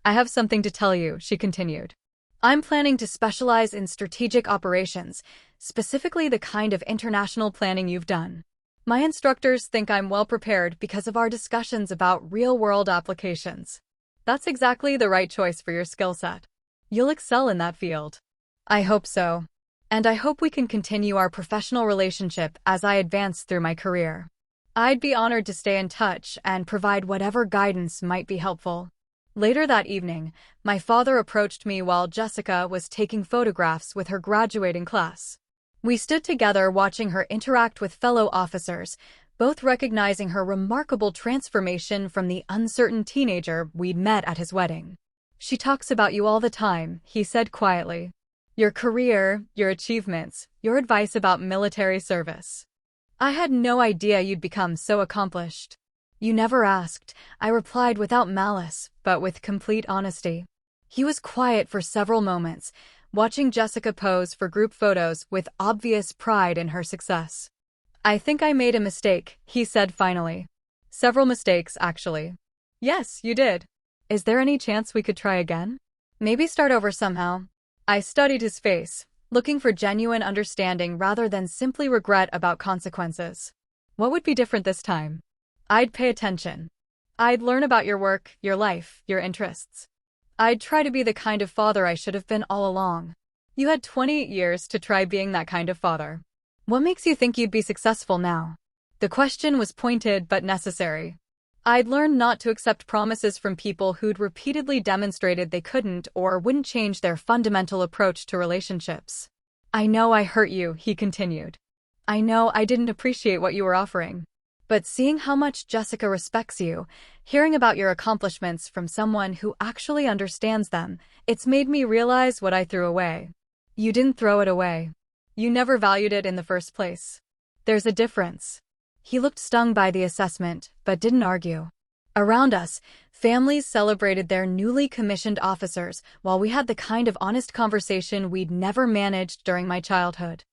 "I have something to tell you," she continued. "I'm planning to specialize in strategic operations, specifically the kind of international planning you've done. My instructors think I'm well prepared because of our discussions about real-world applications. That's exactly the right choice for your skill set. You'll excel in that field." "I hope so. And I hope we can continue our professional relationship as I advance through my career. I'd be honored to stay in touch and provide whatever guidance might be helpful." Later that evening, my father approached me while Jessica was taking photographs with her graduating class. We stood together watching her interact with fellow officers, both recognizing her remarkable transformation from the uncertain teenager we'd met at his wedding. "She talks about you all the time," he said quietly. "Your career, your achievements, your advice about military service. I had no idea you'd become so accomplished." "You never asked," I replied without malice, but with complete honesty. He was quiet for several moments, watching Jessica pose for group photos with obvious pride in her success. "I think I made a mistake," he said finally. "Several mistakes, actually." "Yes, you did. Is there any chance we could try again? Maybe start over somehow?" I studied his face, looking for genuine understanding rather than simply regret about consequences. "What would be different this time?" "I'd pay attention. I'd learn about your work, your life, your interests. I'd try to be the kind of father I should have been all along." "You had 28 years to try being that kind of father. What makes you think you'd be successful now?" The question was pointed but necessary. I'd learned not to accept promises from people who'd repeatedly demonstrated they couldn't or wouldn't change their fundamental approach to relationships. "I know I hurt you," he continued. "I know I didn't appreciate what you were offering. But seeing how much Jessica respects you, hearing about your accomplishments from someone who actually understands them, it's made me realize what I threw away." "You didn't throw it away. You never valued it in the first place. There's a difference." He looked stung by the assessment, but didn't argue. Around us, families celebrated their newly commissioned officers while we had the kind of honest conversation we'd never managed during my childhood.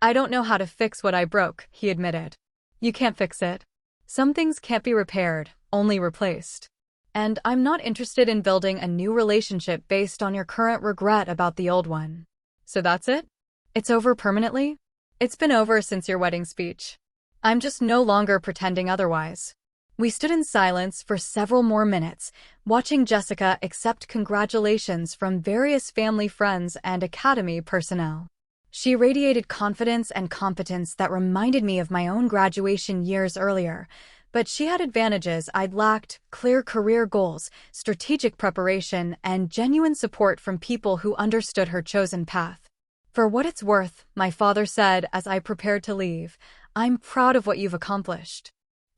"I don't know how to fix what I broke," he admitted. "You can't fix it. Some things can't be repaired, only replaced. And I'm not interested in building a new relationship based on your current regret about the old one." "So that's it? It's over permanently?" "It's been over since your wedding speech. I'm just no longer pretending otherwise." We stood in silence for several more minutes, watching Jessica accept congratulations from various family friends and academy personnel. She radiated confidence and competence that reminded me of my own graduation years earlier, but she had advantages I'd lacked: clear career goals, strategic preparation, and genuine support from people who understood her chosen path. "For what it's worth," my father said as I prepared to leave, "I'm proud of what you've accomplished.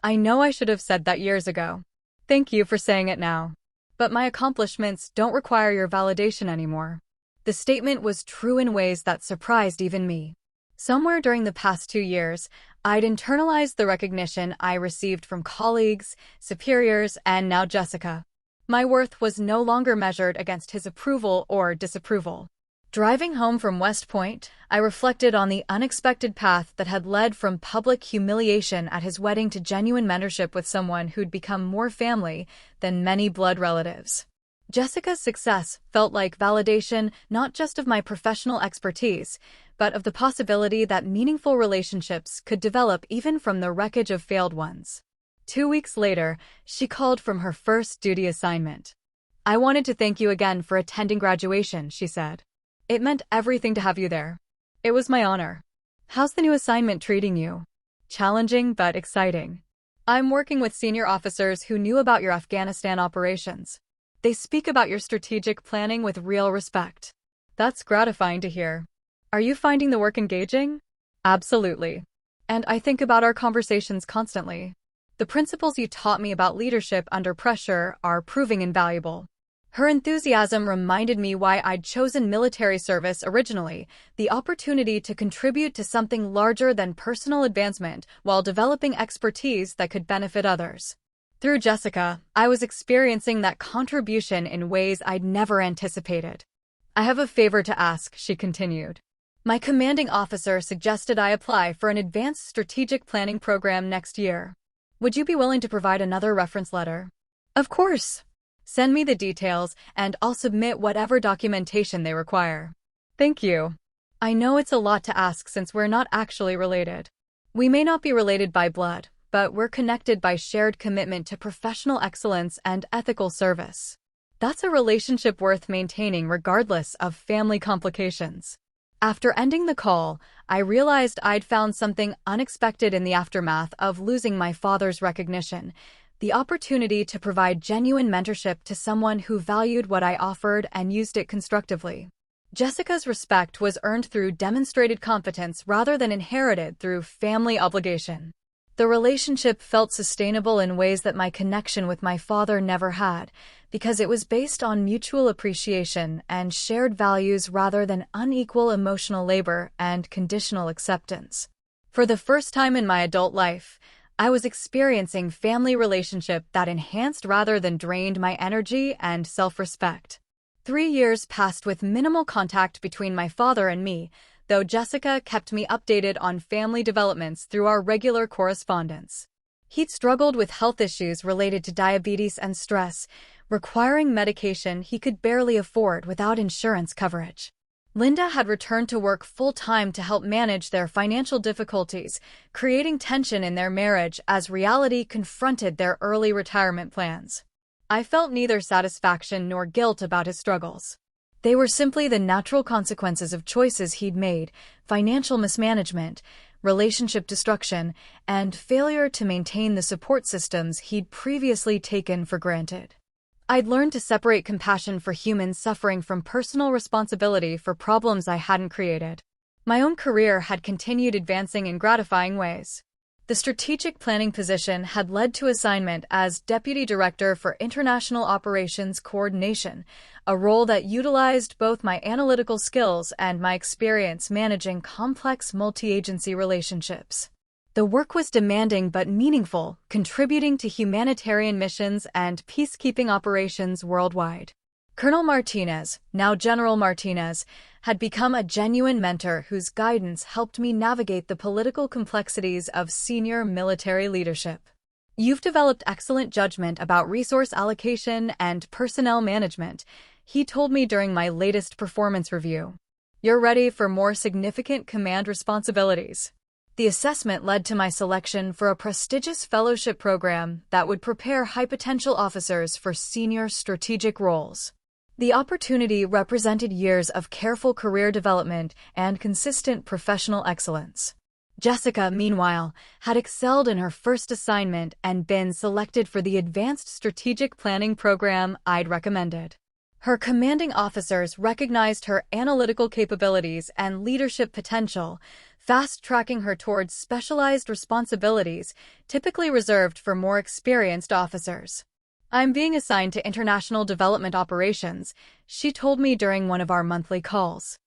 I know I should have said that years ago. Thank you for saying it now. But my accomplishments don't require your validation anymore. The statement was true in ways that surprised even me. Somewhere during the past 2 years, I'd internalized the recognition I received from colleagues, superiors, and now Jessica. My worth was no longer measured against his approval or disapproval. Driving home from West Point, I reflected on the unexpected path that had led from public humiliation at his wedding to genuine mentorship with someone who'd become more family than many blood relatives. Jessica's success felt like validation not just of my professional expertise, but of the possibility that meaningful relationships could develop even from the wreckage of failed ones. 2 weeks later, she called from her first duty assignment. "I wanted to thank you again for attending graduation," she said. "It meant everything to have you there." "It was my honor." "How's the new assignment treating you?" "Challenging but exciting. I'm working with senior officers who knew about your Afghanistan operations. They speak about your strategic planning with real respect." "That's gratifying to hear." "Are you finding the work engaging?" "Absolutely. And I think about our conversations constantly. The principles you taught me about leadership under pressure are proving invaluable." Her enthusiasm reminded me why I'd chosen military service originally, the opportunity to contribute to something larger than personal advancement while developing expertise that could benefit others. Through Jessica, I was experiencing that contribution in ways I'd never anticipated. "I have a favor to ask," she continued. "My commanding officer suggested I apply for an advanced strategic planning program next year. Would you be willing to provide another reference letter?" "Of course. Send me the details, and I'll submit whatever documentation they require." "Thank you. I know it's a lot to ask since we're not actually related. We may not be related by blood, but we're connected by shared commitment to professional excellence and ethical service. That's a relationship worth maintaining regardless of family complications." After ending the call, I realized I'd found something unexpected in the aftermath of losing my father's recognition: the opportunity to provide genuine mentorship to someone who valued what I offered and used it constructively. Jessica's respect was earned through demonstrated competence rather than inherited through family obligation. The relationship felt sustainable in ways that my connection with my father never had, because it was based on mutual appreciation and shared values rather than unequal emotional labor and conditional acceptance. For the first time in my adult life, I was experiencing family relationship that enhanced rather than drained my energy and self-respect. 3 years passed with minimal contact between my father and me, though Jessica kept me updated on family developments through our regular correspondence. He'd struggled with health issues related to diabetes and stress, requiring medication he could barely afford without insurance coverage. Linda had returned to work full-time to help manage their financial difficulties, creating tension in their marriage as reality confronted their early retirement plans. I felt neither satisfaction nor guilt about his struggles. They were simply the natural consequences of choices he'd made: financial mismanagement, relationship destruction, and failure to maintain the support systems he'd previously taken for granted. I'd learned to separate compassion for humans suffering from personal responsibility for problems I hadn't created. My own career had continued advancing in gratifying ways. The strategic planning position had led to assignment as Deputy Director for International Operations Coordination, a role that utilized both my analytical skills and my experience managing complex multi-agency relationships. The work was demanding but meaningful, contributing to humanitarian missions and peacekeeping operations worldwide. Colonel Martinez, now General Martinez, had become a genuine mentor whose guidance helped me navigate the political complexities of senior military leadership. "You've developed excellent judgment about resource allocation and personnel management," he told me during my latest performance review. "You're ready for more significant command responsibilities." The assessment led to my selection for a prestigious fellowship program that would prepare high-potential officers for senior strategic roles. The opportunity represented years of careful career development and consistent professional excellence. Jessica, meanwhile, had excelled in her first assignment and been selected for the advanced strategic planning program I'd recommended. Her commanding officers recognized her analytical capabilities and leadership potential, fast-tracking her towards specialized responsibilities typically reserved for more experienced officers. I'm being assigned to international development operations, she told me during one of our monthly calls.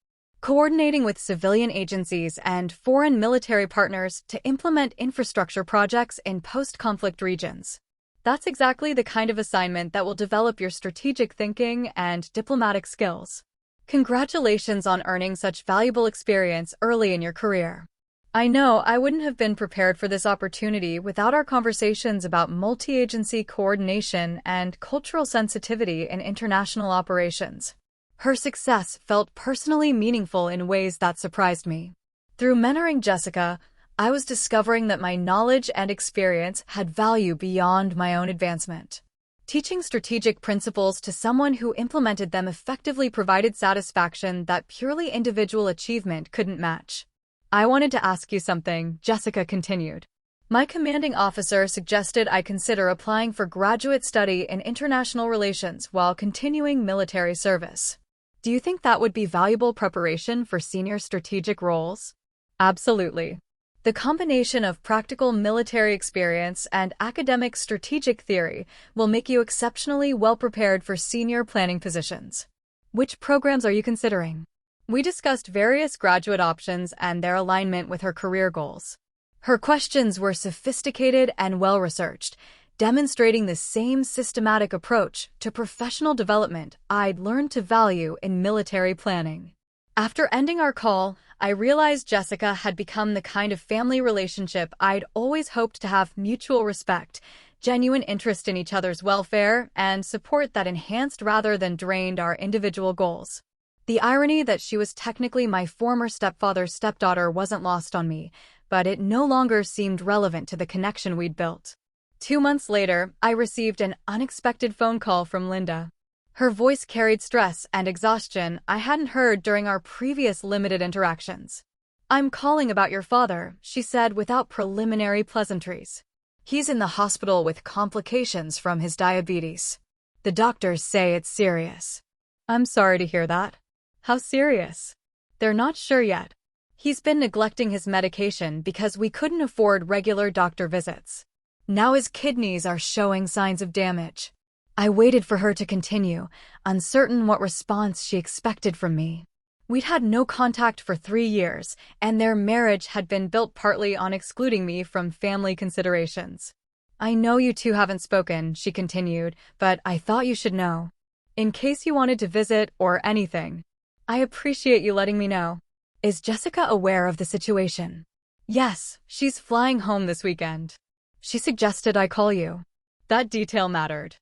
Coordinating with civilian agencies and foreign military partners to implement infrastructure projects in post-conflict regions. That's exactly the kind of assignment that will develop your strategic thinking and diplomatic skills. Congratulations on earning such valuable experience early in your career. I know I wouldn't have been prepared for this opportunity without our conversations about multi-agency coordination and cultural sensitivity in international operations. Her success felt personally meaningful in ways that surprised me. Through mentoring Jessica, I was discovering that my knowledge and experience had value beyond my own advancement. Teaching strategic principles to someone who implemented them effectively provided satisfaction that purely individual achievement couldn't match. I wanted to ask you something, Jessica continued. My commanding officer suggested I consider applying for graduate study in international relations while continuing military service. Do you think that would be valuable preparation for senior strategic roles? Absolutely. The combination of practical military experience and academic strategic theory will make you exceptionally well prepared for senior planning positions. Which programs are you considering? We discussed various graduate options and their alignment with her career goals. Her questions were sophisticated and well-researched, demonstrating the same systematic approach to professional development I'd learned to value in military planning. After ending our call, I realized Jessica had become the kind of family relationship I'd always hoped to have: mutual respect, genuine interest in each other's welfare, and support that enhanced rather than drained our individual goals. The irony that she was technically my former stepfather's stepdaughter wasn't lost on me, but it no longer seemed relevant to the connection we'd built. 2 months later, I received an unexpected phone call from Linda. Her voice carried stress and exhaustion I hadn't heard during our previous limited interactions. "I'm calling about your father," she said without preliminary pleasantries. "He's in the hospital with complications from his diabetes. The doctors say it's serious." "I'm sorry to hear that. How serious?" "They're not sure yet. He's been neglecting his medication because we couldn't afford regular doctor visits. Now his kidneys are showing signs of damage." I waited for her to continue, uncertain what response she expected from me. We'd had no contact for 3 years, and their marriage had been built partly on excluding me from family considerations. "I know you two haven't spoken," she continued, "but I thought you should know. In case you wanted to visit or anything. I appreciate you letting me know." "Is Jessica aware of the situation?" "Yes, she's flying home this weekend. She suggested I call you." That detail mattered.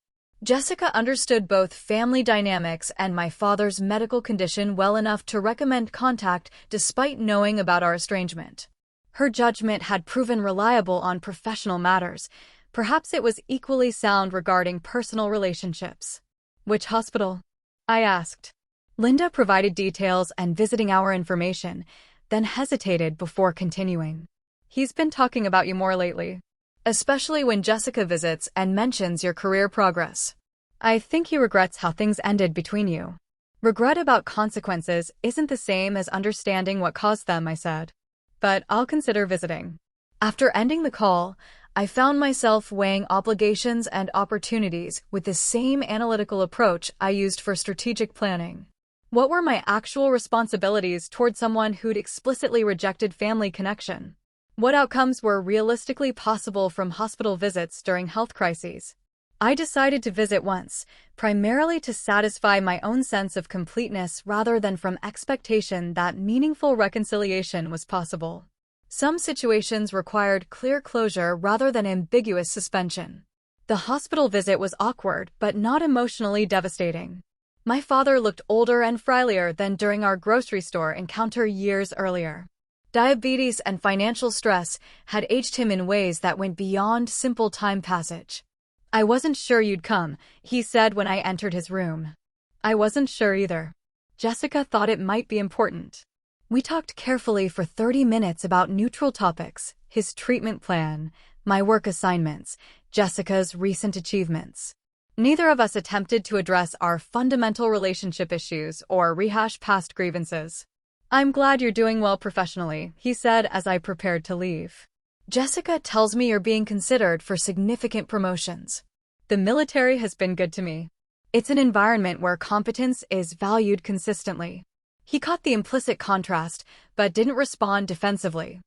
Jessica understood both family dynamics and my father's medical condition well enough to recommend contact despite knowing about our estrangement. Her judgment had proven reliable on professional matters. Perhaps it was equally sound regarding personal relationships. "Which hospital?" I asked. Linda provided details and visiting hour information, then hesitated before continuing. "He's been talking about you more lately, especially when Jessica visits and mentions your career progress. I think he regrets how things ended between you." "Regret about consequences isn't the same as understanding what caused them," I said. "But I'll consider visiting." After ending the call, I found myself weighing obligations and opportunities with the same analytical approach I used for strategic planning. What were my actual responsibilities toward someone who'd explicitly rejected family connection? What outcomes were realistically possible from hospital visits during health crises? I decided to visit once, primarily to satisfy my own sense of completeness rather than from expectation that meaningful reconciliation was possible. Some situations required clear closure rather than ambiguous suspension. The hospital visit was awkward but not emotionally devastating. My father looked older and frailer than during our grocery store encounter years earlier. Diabetes and financial stress had aged him in ways that went beyond simple time passage. "I wasn't sure you'd come," he said when I entered his room. I wasn't sure either. Jessica thought it might be important. We talked carefully for 30 minutes about neutral topics: his treatment plan, my work assignments, Jessica's recent achievements. Neither of us attempted to address our fundamental relationship issues or rehash past grievances. "I'm glad you're doing well professionally," he said as I prepared to leave. "Jessica tells me you're being considered for significant promotions." The military has been good to me. It's an environment where competence is valued consistently. He caught the implicit contrast, but didn't respond defensively.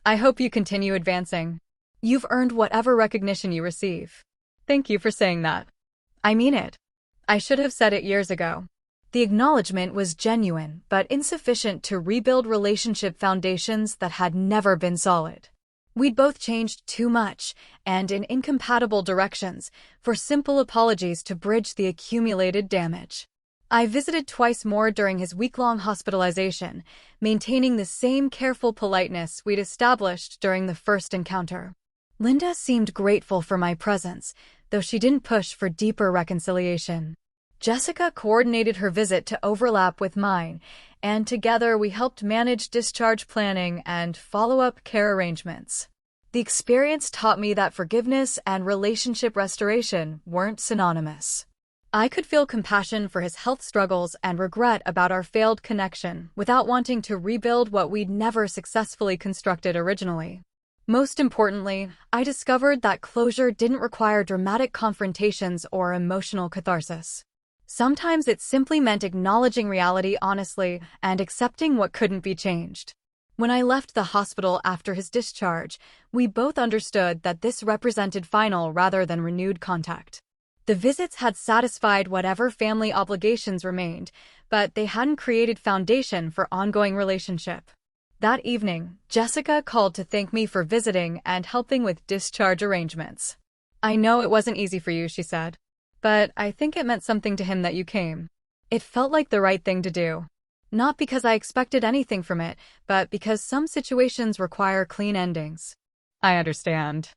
I hope you continue advancing. You've earned whatever recognition you receive. Thank you for saying that. I mean it. I should have said it years ago. The acknowledgement was genuine, but insufficient to rebuild relationship foundations that had never been solid. We'd both changed too much, and in incompatible directions, for simple apologies to bridge the accumulated damage. I visited twice more during his week-long hospitalization, maintaining the same careful politeness we'd established during the first encounter. Linda seemed grateful for my presence, though she didn't push for deeper reconciliation. Jessica coordinated her visit to overlap with mine, and together we helped manage discharge planning and follow-up care arrangements. The experience taught me that forgiveness and relationship restoration weren't synonymous. I could feel compassion for his health struggles and regret about our failed connection without wanting to rebuild what we'd never successfully constructed originally. Most importantly, I discovered that closure didn't require dramatic confrontations or emotional catharsis. Sometimes it simply meant acknowledging reality honestly and accepting what couldn't be changed. When I left the hospital after his discharge, we both understood that this represented final rather than renewed contact. The visits had satisfied whatever family obligations remained, but they hadn't created foundation for ongoing relationship. That evening, Jessica called to thank me for visiting and helping with discharge arrangements. "I know it wasn't easy for you," she said. "But I think it meant something to him that you came. It felt like the right thing to do. Not because I expected anything from it, but because some situations require clean endings." "I understand.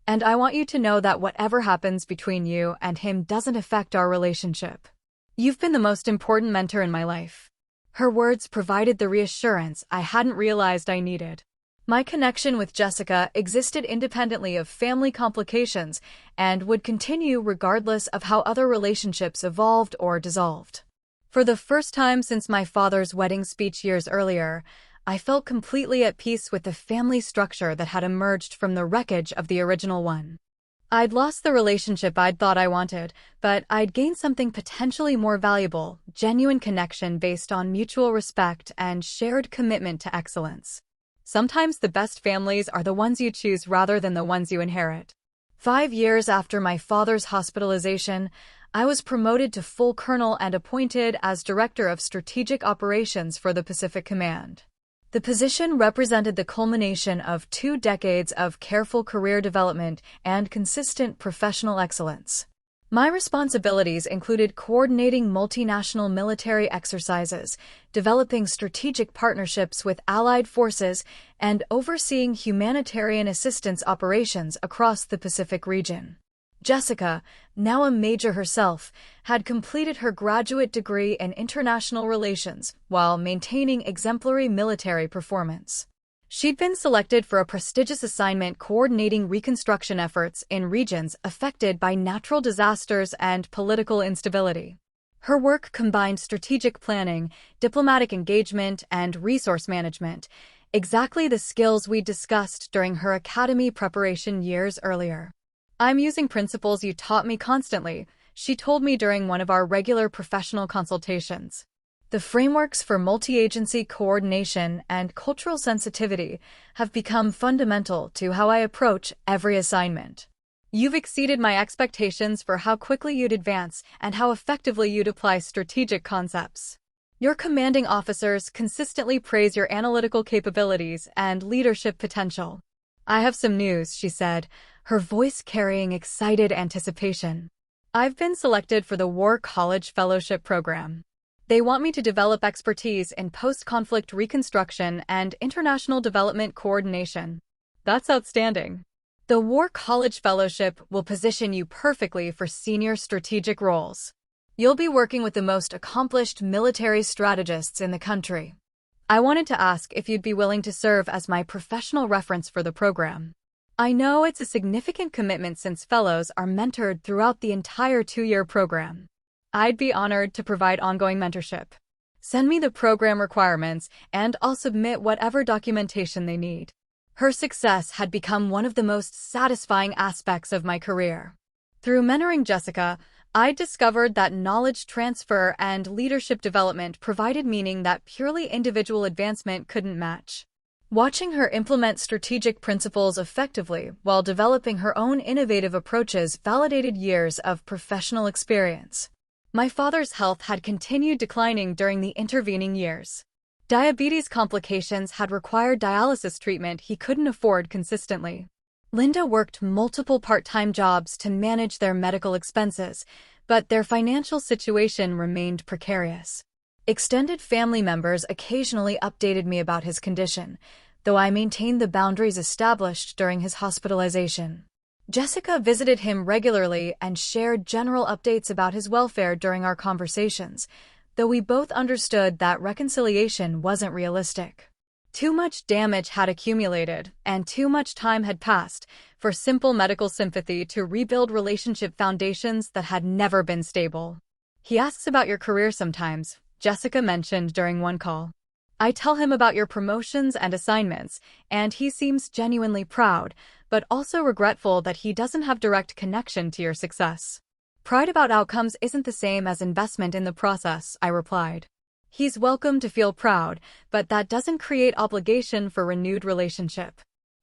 And I want you to know that whatever happens between you and him doesn't affect our relationship. You've been the most important mentor in my life." Her words provided the reassurance I hadn't realized I needed. My connection with Jessica existed independently of family complications and would continue regardless of how other relationships evolved or dissolved. For the first time since my father's wedding speech years earlier, I felt completely at peace with the family structure that had emerged from the wreckage of the original one. I'd lost the relationship I'd thought I wanted, but I'd gained something potentially more valuable, genuine connection based on mutual respect and shared commitment to excellence. Sometimes the best families are the ones you choose rather than the ones you inherit. 5 years after my father's hospitalization, I was promoted to full colonel and appointed as Director of Strategic Operations for the Pacific Command. The position represented the culmination of 2 decades of careful career development and consistent professional excellence. My responsibilities included coordinating multinational military exercises, developing strategic partnerships with allied forces, and overseeing humanitarian assistance operations across the Pacific region. Jessica, now a major herself, had completed her graduate degree in international relations while maintaining exemplary military performance. She'd been selected for a prestigious assignment coordinating reconstruction efforts in regions affected by natural disasters and political instability. Her work combined strategic planning, diplomatic engagement, and resource management, exactly the skills we discussed during her academy preparation years earlier. "I'm using principles you taught me constantly," she told me during one of our regular professional consultations. "The frameworks for multi-agency coordination and cultural sensitivity have become fundamental to how I approach every assignment. You've exceeded my expectations for how quickly you'd advance and how effectively you'd apply strategic concepts. Your commanding officers consistently praise your analytical capabilities and leadership potential." "I have some news," she said, her voice carrying excited anticipation. "I've been selected for the War College Fellowship Program. They want me to develop expertise in post-conflict reconstruction and international development coordination." "That's outstanding." "The War College Fellowship will position you perfectly for senior strategic roles. You'll be working with the most accomplished military strategists in the country. I wanted to ask if you'd be willing to serve as my professional reference for the program. I know it's a significant commitment since fellows are mentored throughout the entire 2-year program. I'd be honored to provide ongoing mentorship. Send me the program requirements, and I'll submit whatever documentation they need." Her success had become one of the most satisfying aspects of my career. Through mentoring Jessica, I discovered that knowledge transfer and leadership development provided meaning that purely individual advancement couldn't match. Watching her implement strategic principles effectively while developing her own innovative approaches validated years of professional experience. My father's health had continued declining during the intervening years. Diabetes complications had required dialysis treatment he couldn't afford consistently. Linda worked multiple part-time jobs to manage their medical expenses, but their financial situation remained precarious. Extended family members occasionally updated me about his condition, though I maintained the boundaries established during his hospitalization. Jessica visited him regularly and shared general updates about his welfare during our conversations, though we both understood that reconciliation wasn't realistic. Too much damage had accumulated, and too much time had passed for simple medical sympathy to rebuild relationship foundations that had never been stable. He asks about your career sometimes, Jessica mentioned during one call. I tell him about your promotions and assignments, and he seems genuinely proud, but also regretful that he doesn't have direct connection to your success. Pride about outcomes isn't the same as investment in the process, I replied. He's welcome to feel proud, but that doesn't create obligation for renewed relationship.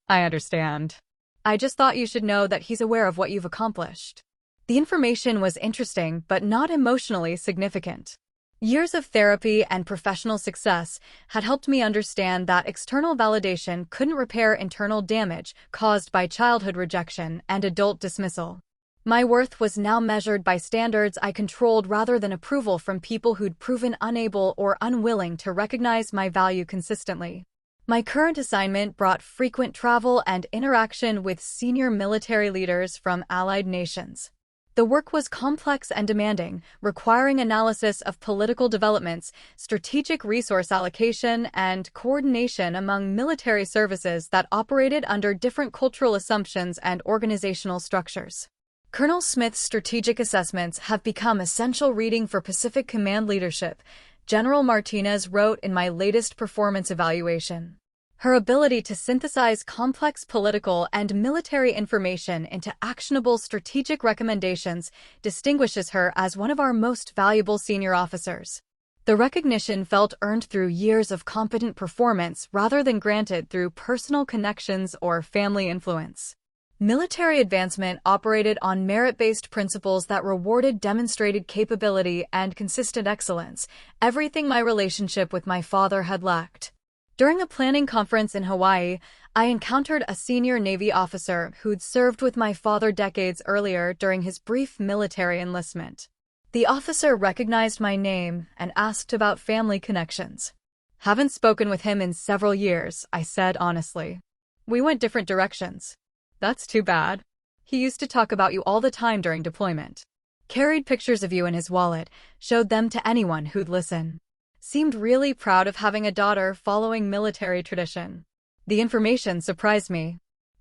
I understand. I just thought you should know that he's aware of what you've accomplished. The information was interesting, but not emotionally significant. Years of therapy and professional success had helped me understand that external validation couldn't repair internal damage caused by childhood rejection and adult dismissal. My worth was now measured by standards I controlled rather than approval from people who'd proven unable or unwilling to recognize my value consistently. My current assignment brought frequent travel and interaction with senior military leaders from allied nations. The work was complex and demanding, requiring analysis of political developments, strategic resource allocation, and coordination among military services that operated under different cultural assumptions and organizational structures. Colonel Smith's strategic assessments have become essential reading for Pacific Command leadership, General Martinez wrote in my latest performance evaluation. Her ability to synthesize complex political and military information into actionable strategic recommendations distinguishes her as one of our most valuable senior officers. The recognition felt earned through years of competent performance rather than granted through personal connections or family influence. Military advancement operated on merit-based principles that rewarded demonstrated capability and consistent excellence, everything my relationship with my father had lacked. During a planning conference in Hawaii, I encountered a senior Navy officer who'd served with my father decades earlier during his brief military enlistment. The officer recognized my name and asked about family connections. Haven't spoken with him in several years, I said honestly. We went different directions. That's too bad. He used to talk about you all the time during deployment. Carried pictures of you in his wallet, showed them to anyone who'd listen. Seemed really proud of having a daughter following military tradition. The information surprised me.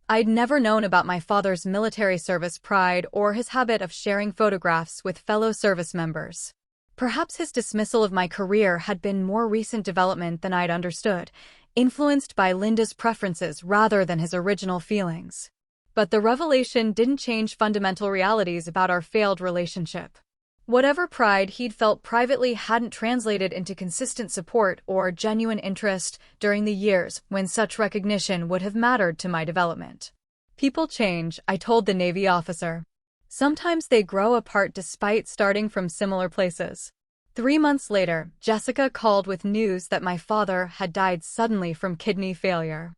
I'd never known about my father's military service pride or his habit of sharing photographs with fellow service members. Perhaps his dismissal of my career had been more recent development than I'd understood, influenced by Linda's preferences rather than his original feelings. But the revelation didn't change fundamental realities about our failed relationship. Whatever pride he'd felt privately hadn't translated into consistent support or genuine interest during the years when such recognition would have mattered to my development. People change, I told the Navy officer. Sometimes they grow apart despite starting from similar places. 3 months later, Jessica called with news that my father had died suddenly from kidney failure.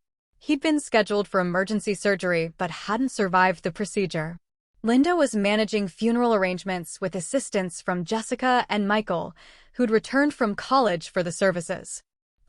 He'd been scheduled for emergency surgery but hadn't survived the procedure. Linda was managing funeral arrangements with assistance from Jessica and Michael, who'd returned from college for the services.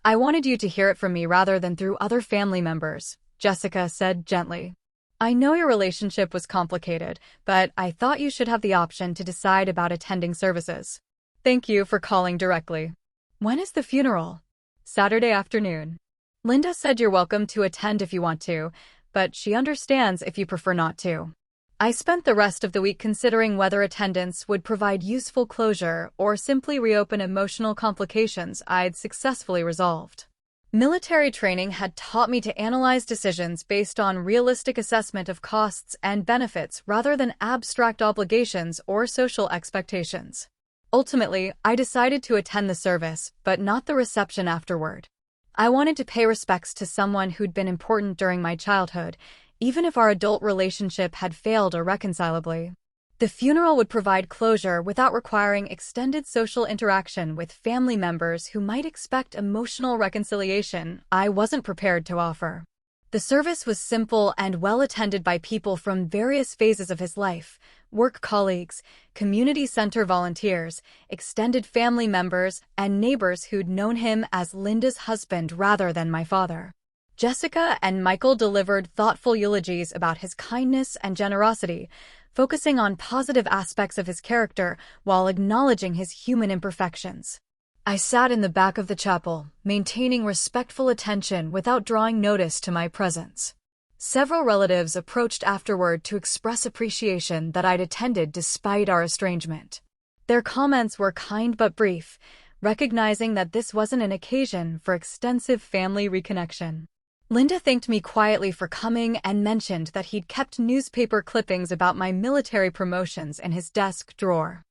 I wanted you to hear it from me rather than through other family members, Jessica said gently. I know your relationship was complicated, but I thought you should have the option to decide about attending services. Thank you for calling directly. When is the funeral? Saturday afternoon. Linda said you're welcome to attend if you want to, but she understands if you prefer not to. I spent the rest of the week considering whether attendance would provide useful closure or simply reopen emotional complications I'd successfully resolved. Military training had taught me to analyze decisions based on realistic assessment of costs and benefits rather than abstract obligations or social expectations. Ultimately, I decided to attend the service, but not the reception afterward. I wanted to pay respects to someone who'd been important during my childhood, even if our adult relationship had failed irreconcilably. The funeral would provide closure without requiring extended social interaction with family members who might expect emotional reconciliation I wasn't prepared to offer. The service was simple and well attended by people from various phases of his life: work colleagues, community center volunteers, extended family members, and neighbors who'd known him as Linda's husband rather than my father. Jessica and Michael delivered thoughtful eulogies about his kindness and generosity, focusing on positive aspects of his character while acknowledging his human imperfections. I sat in the back of the chapel, maintaining respectful attention without drawing notice to my presence. Several relatives approached afterward to express appreciation that I'd attended despite our estrangement. Their comments were kind but brief, recognizing that this wasn't an occasion for extensive family reconnection. Linda thanked me quietly for coming and mentioned that he'd kept newspaper clippings about my military promotions in his desk drawer.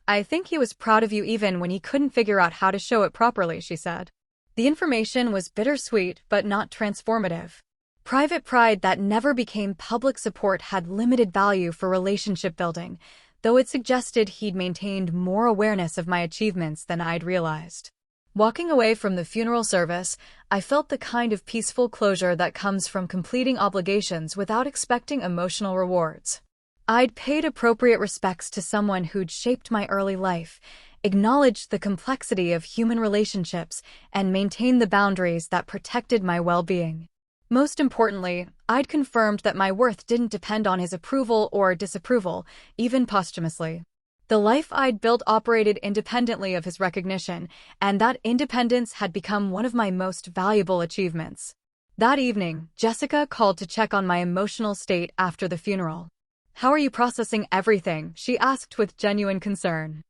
"I think he was proud of you even when he couldn't figure out how to show it properly," she said. The information was bittersweet but not transformative. Private pride that never became public support had limited value for relationship building, though it suggested he'd maintained more awareness of my achievements than I'd realized. Walking away from the funeral service, I felt the kind of peaceful closure that comes from completing obligations without expecting emotional rewards. I'd paid appropriate respects to someone who'd shaped my early life, acknowledged the complexity of human relationships, and maintained the boundaries that protected my well-being. Most importantly, I'd confirmed that my worth didn't depend on his approval or disapproval, even posthumously. The life I'd built operated independently of his recognition, and that independence had become one of my most valuable achievements. That evening, Jessica called to check on my emotional state after the funeral. "How are you processing everything?" she asked with genuine concern.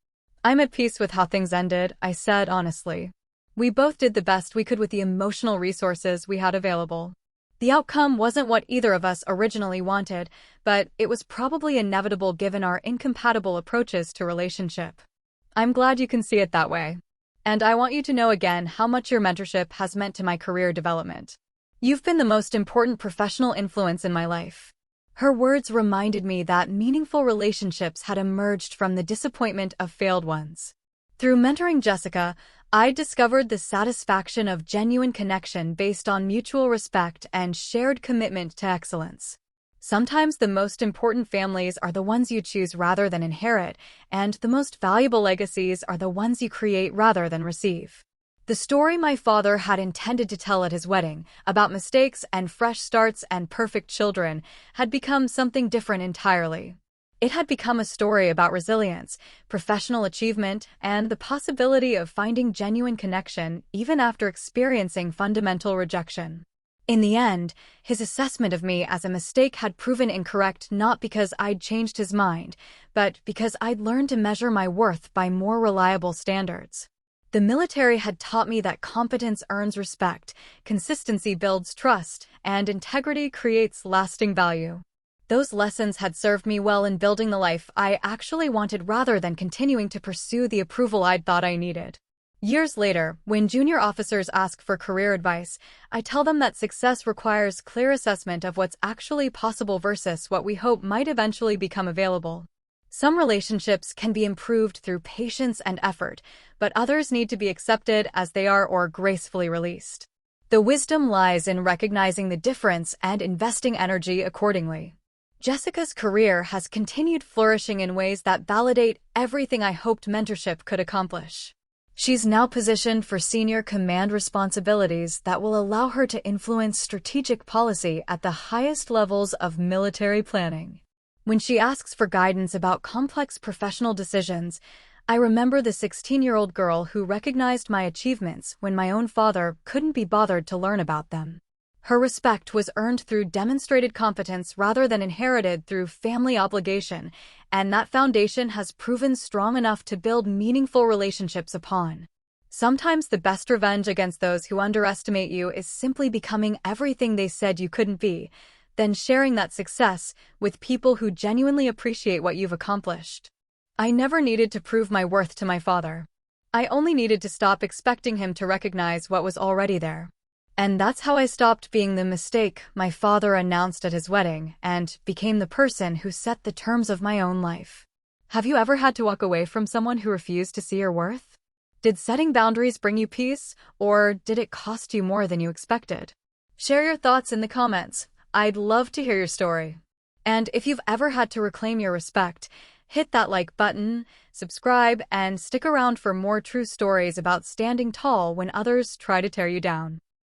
"I'm at peace with how things ended," I said honestly. "We both did the best we could with the emotional resources we had available. The outcome wasn't what either of us originally wanted, but it was probably inevitable given our incompatible approaches to relationship. I'm glad you can see it that way. And I want you to know again how much your mentorship has meant to my career development. You've been the most important professional influence in my life." Her words reminded me that meaningful relationships had emerged from the disappointment of failed ones. Through mentoring Jessica, I discovered the satisfaction of genuine connection based on mutual respect and shared commitment to excellence. Sometimes the most important families are the ones you choose rather than inherit, and the most valuable legacies are the ones you create rather than receive. The story my father had intended to tell at his wedding, about mistakes and fresh starts and perfect children, had become something different entirely. It had become a story about resilience, professional achievement, and the possibility of finding genuine connection even after experiencing fundamental rejection. In the end, his assessment of me as a mistake had proven incorrect not because I'd changed his mind, but because I'd learned to measure my worth by more reliable standards. The military had taught me that competence earns respect, consistency builds trust, and integrity creates lasting value. Those lessons had served me well in building the life I actually wanted rather than continuing to pursue the approval I'd thought I needed. Years later, when junior officers ask for career advice, I tell them that success requires clear assessment of what's actually possible versus what we hope might eventually become available. Some relationships can be improved through patience and effort, but others need to be accepted as they are or gracefully released. The wisdom lies in recognizing the difference and investing energy accordingly. Jessica's career has continued flourishing in ways that validate everything I hoped mentorship could accomplish. She's now positioned for senior command responsibilities that will allow her to influence strategic policy at the highest levels of military planning. When she asks for guidance about complex professional decisions, I remember the 16-year-old girl who recognized my achievements when my own father couldn't be bothered to learn about them. Her respect was earned through demonstrated competence rather than inherited through family obligation, and that foundation has proven strong enough to build meaningful relationships upon. Sometimes the best revenge against those who underestimate you is simply becoming everything they said you couldn't be, then sharing that success with people who genuinely appreciate what you've accomplished. I never needed to prove my worth to my father. I only needed to stop expecting him to recognize what was already there. And that's how I stopped being the mistake my father announced at his wedding and became the person who set the terms of my own life. Have you ever had to walk away from someone who refused to see your worth? Did setting boundaries bring you peace, or did it cost you more than you expected? Share your thoughts in the comments. I'd love to hear your story. And if you've ever had to reclaim your respect, hit that like button, subscribe, and stick around for more true stories about standing tall when others try to tear you down.